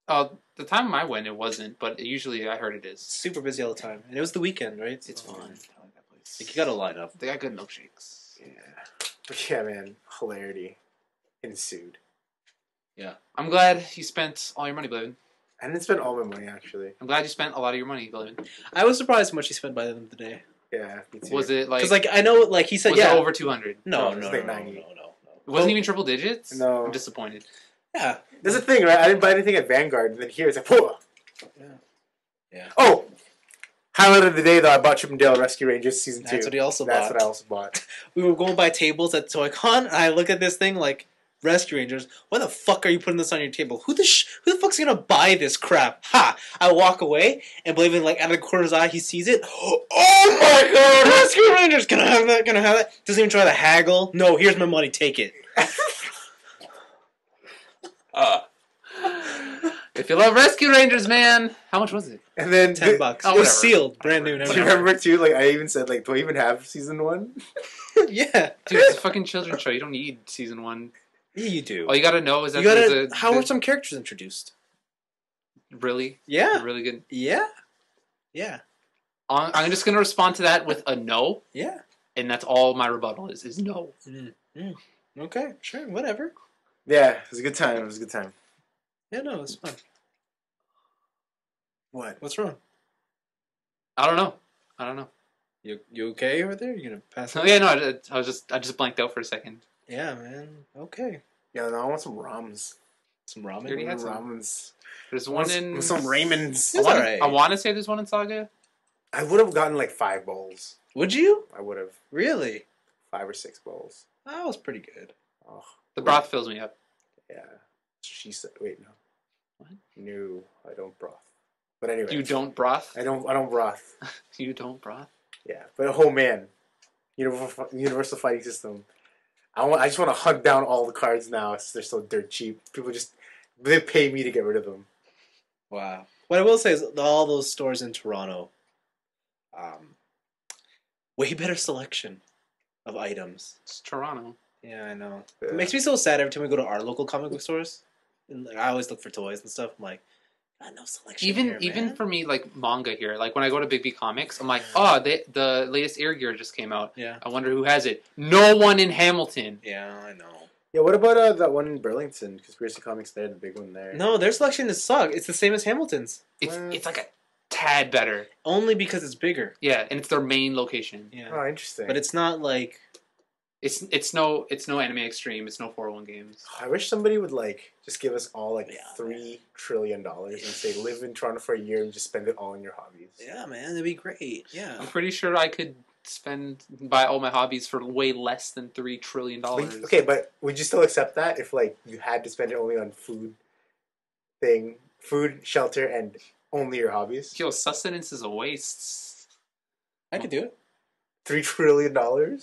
Oh, the time I went, it wasn't, but usually I heard it is. It's super busy all the time, and it was the weekend, right? It's fun. I like that place. Like, you gotta line up. They got good milkshakes. Yeah, man, hilarity ensued. Yeah, I'm glad you spent all your money, Blaven. I didn't spend all my money actually. I'm glad you spent a lot of your money, Blaven. I was surprised how much he spent by the end of the day. Yeah, me too. Was it like? Because I know, like he said, was it over 200? No, it was like 90. No. It wasn't even triple digits. No, I'm disappointed. Yeah, there's a thing, right? I didn't buy anything at Vanguard, and then here it's like, whoa. Yeah. Oh, highlight of the day though, I bought Chip and Dale Rescue Rangers season 2. That's what he also bought. That's what I also bought. We were going by tables at Toy-Con, and I look at this thing like, Rescue Rangers, why the fuck are you putting this on your table? Who the fuck's gonna buy this crap? Ha! I walk away, and Blaven, like, out of the corner of his eye, he sees it. Oh my god, Rescue Rangers! Can I have that? Can I have that? Doesn't even try to haggle. No, here's my money, take it. If you love Rescue Rangers, man, how much was it? And then $10. Oh, it was sealed, brand new. Do you remember too? Like I even said, like, do I even have season 1? Yeah, dude, it's a fucking children's show. You don't need season 1. Yeah, you do. All you gotta know is that how were some characters introduced? Really? Yeah. Really good? Yeah. I'm just gonna respond to that with a no. Yeah. And that's all my rebuttal is no. Okay, sure, whatever. Yeah, it was a good time. Yeah, no, it's fun. What? What's wrong? I don't know. You okay over there? You gonna pass out? Oh, yeah, no, I just blanked out for a second. Yeah, man. Okay. Yeah, no, I want some ROMs. Some ramen? You already had some. Ramens. There's one in... Some Raymonds. I want to say there's one in Saga. I would have gotten like 5 bowls. Would you? I would have. Really? 5 or 6 bowls. That was pretty good. Oh, the broth fills me up. Yeah. She said, wait, no. What? No, I don't broth. But anyway. You don't broth? I don't broth. You don't broth? Yeah, but oh man. Universal Fighting System. I just want to hunt down all the cards now. They're so dirt cheap. They pay me to get rid of them. Wow. What I will say is all those stores in Toronto, way better selection of items. It's Toronto. Yeah, I know. Yeah. It makes me so sad every time we go to our local comic book stores. And I always look for toys and stuff. I'm like, No selection here, Even man. for me, like manga here, like when I go to Big B Comics, I'm like, the latest Air Gear just came out. Yeah. I wonder who has it. No one in Hamilton. Yeah, I know. Yeah, what about that one in Burlington? Conspiracy Comics there, the big one there. No, their selection is suck. It's the same as Hamilton's. It's like a tad better. Only because it's bigger. Yeah, and it's their main location. Yeah. Oh, interesting. But it's not like... It's no Anime Extreme. It's no 401 Games. I wish somebody would like just give us all like Yeah, $3 trillion and say live in Toronto for a year and just spend it all on your hobbies. Yeah, man, that'd be great. Yeah. I'm pretty sure I could buy all my hobbies for way less than $3 trillion. Okay, but would you still accept that if like you had to spend it only on food, shelter, and only your hobbies? Yo, sustenance is a waste. I could do it. $3 trillion?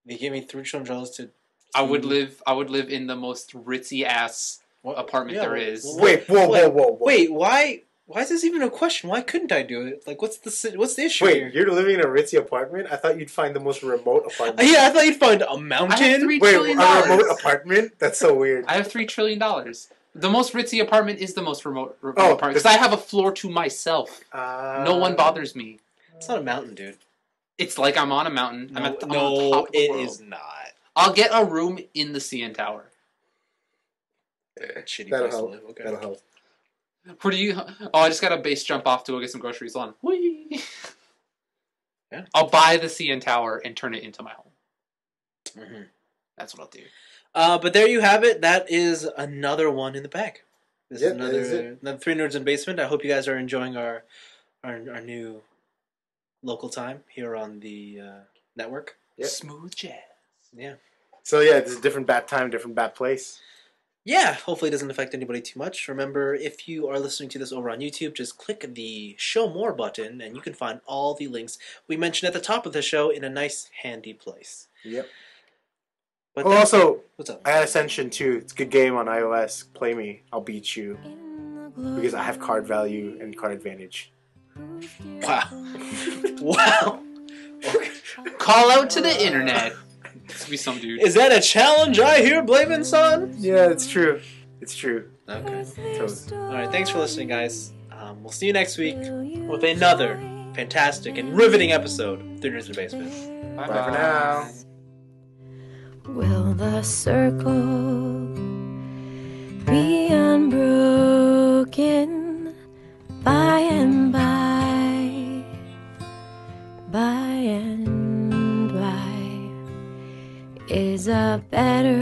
They gave me $3 trillion to... I would live in the most ritzy ass apartment there is. Wait, whoa. Wait, why is this even a question? Why couldn't I do it? Like, what's the issue Wait, here? you're living in a ritzy apartment? I thought you'd find the most remote apartment. Yeah, I thought you'd find a I have mountain. $3 Wait, trillion. a remote apartment? That's so weird. I have $3 trillion. The most ritzy apartment is the most remote Oh, apartment because I have a floor to myself. No one bothers me. It's not a mountain, dude. It's like I'm on a mountain. I'm on the top of the it world. is not. I'll get a room in the CN Tower. Shitty That'll place to help. live. Okay. That'll help. Where do you? Oh, I just got a base jump off to go get some groceries on. Whee! Yeah. I'll buy the CN Tower and turn it into my home. Mm-hmm. That's what I'll do. But there you have it. That is another one in the bag. This is That is it. another 3 Nerds in Basement. I hope you guys are enjoying our new local time here on the network. Yep. Smooth jazz. Yeah. So yeah, this is a different bat time, different bat place. Yeah, hopefully it doesn't affect anybody too much. Remember, if you are listening to this over on YouTube, just click the Show More button, and you can find all the links we mentioned at the top of the show in a nice, handy place. Yep. But Oh, also, what's up? I had Ascension too. It's a good game on iOS. Play me. I'll beat you. Because I have card value and card advantage. Wow. Wow. Okay. Call out to the internet. This could be some dude. Is that a challenge I hear, Blaven, son? Yeah, it's true. It's true. Okay. Toast. All right, thanks for listening, guys. We'll see you next week with another fantastic and riveting episode of 3 Nerds in the Basement. Bye Bye for now. Will the circle be unbroken by and by, by and by? Is a better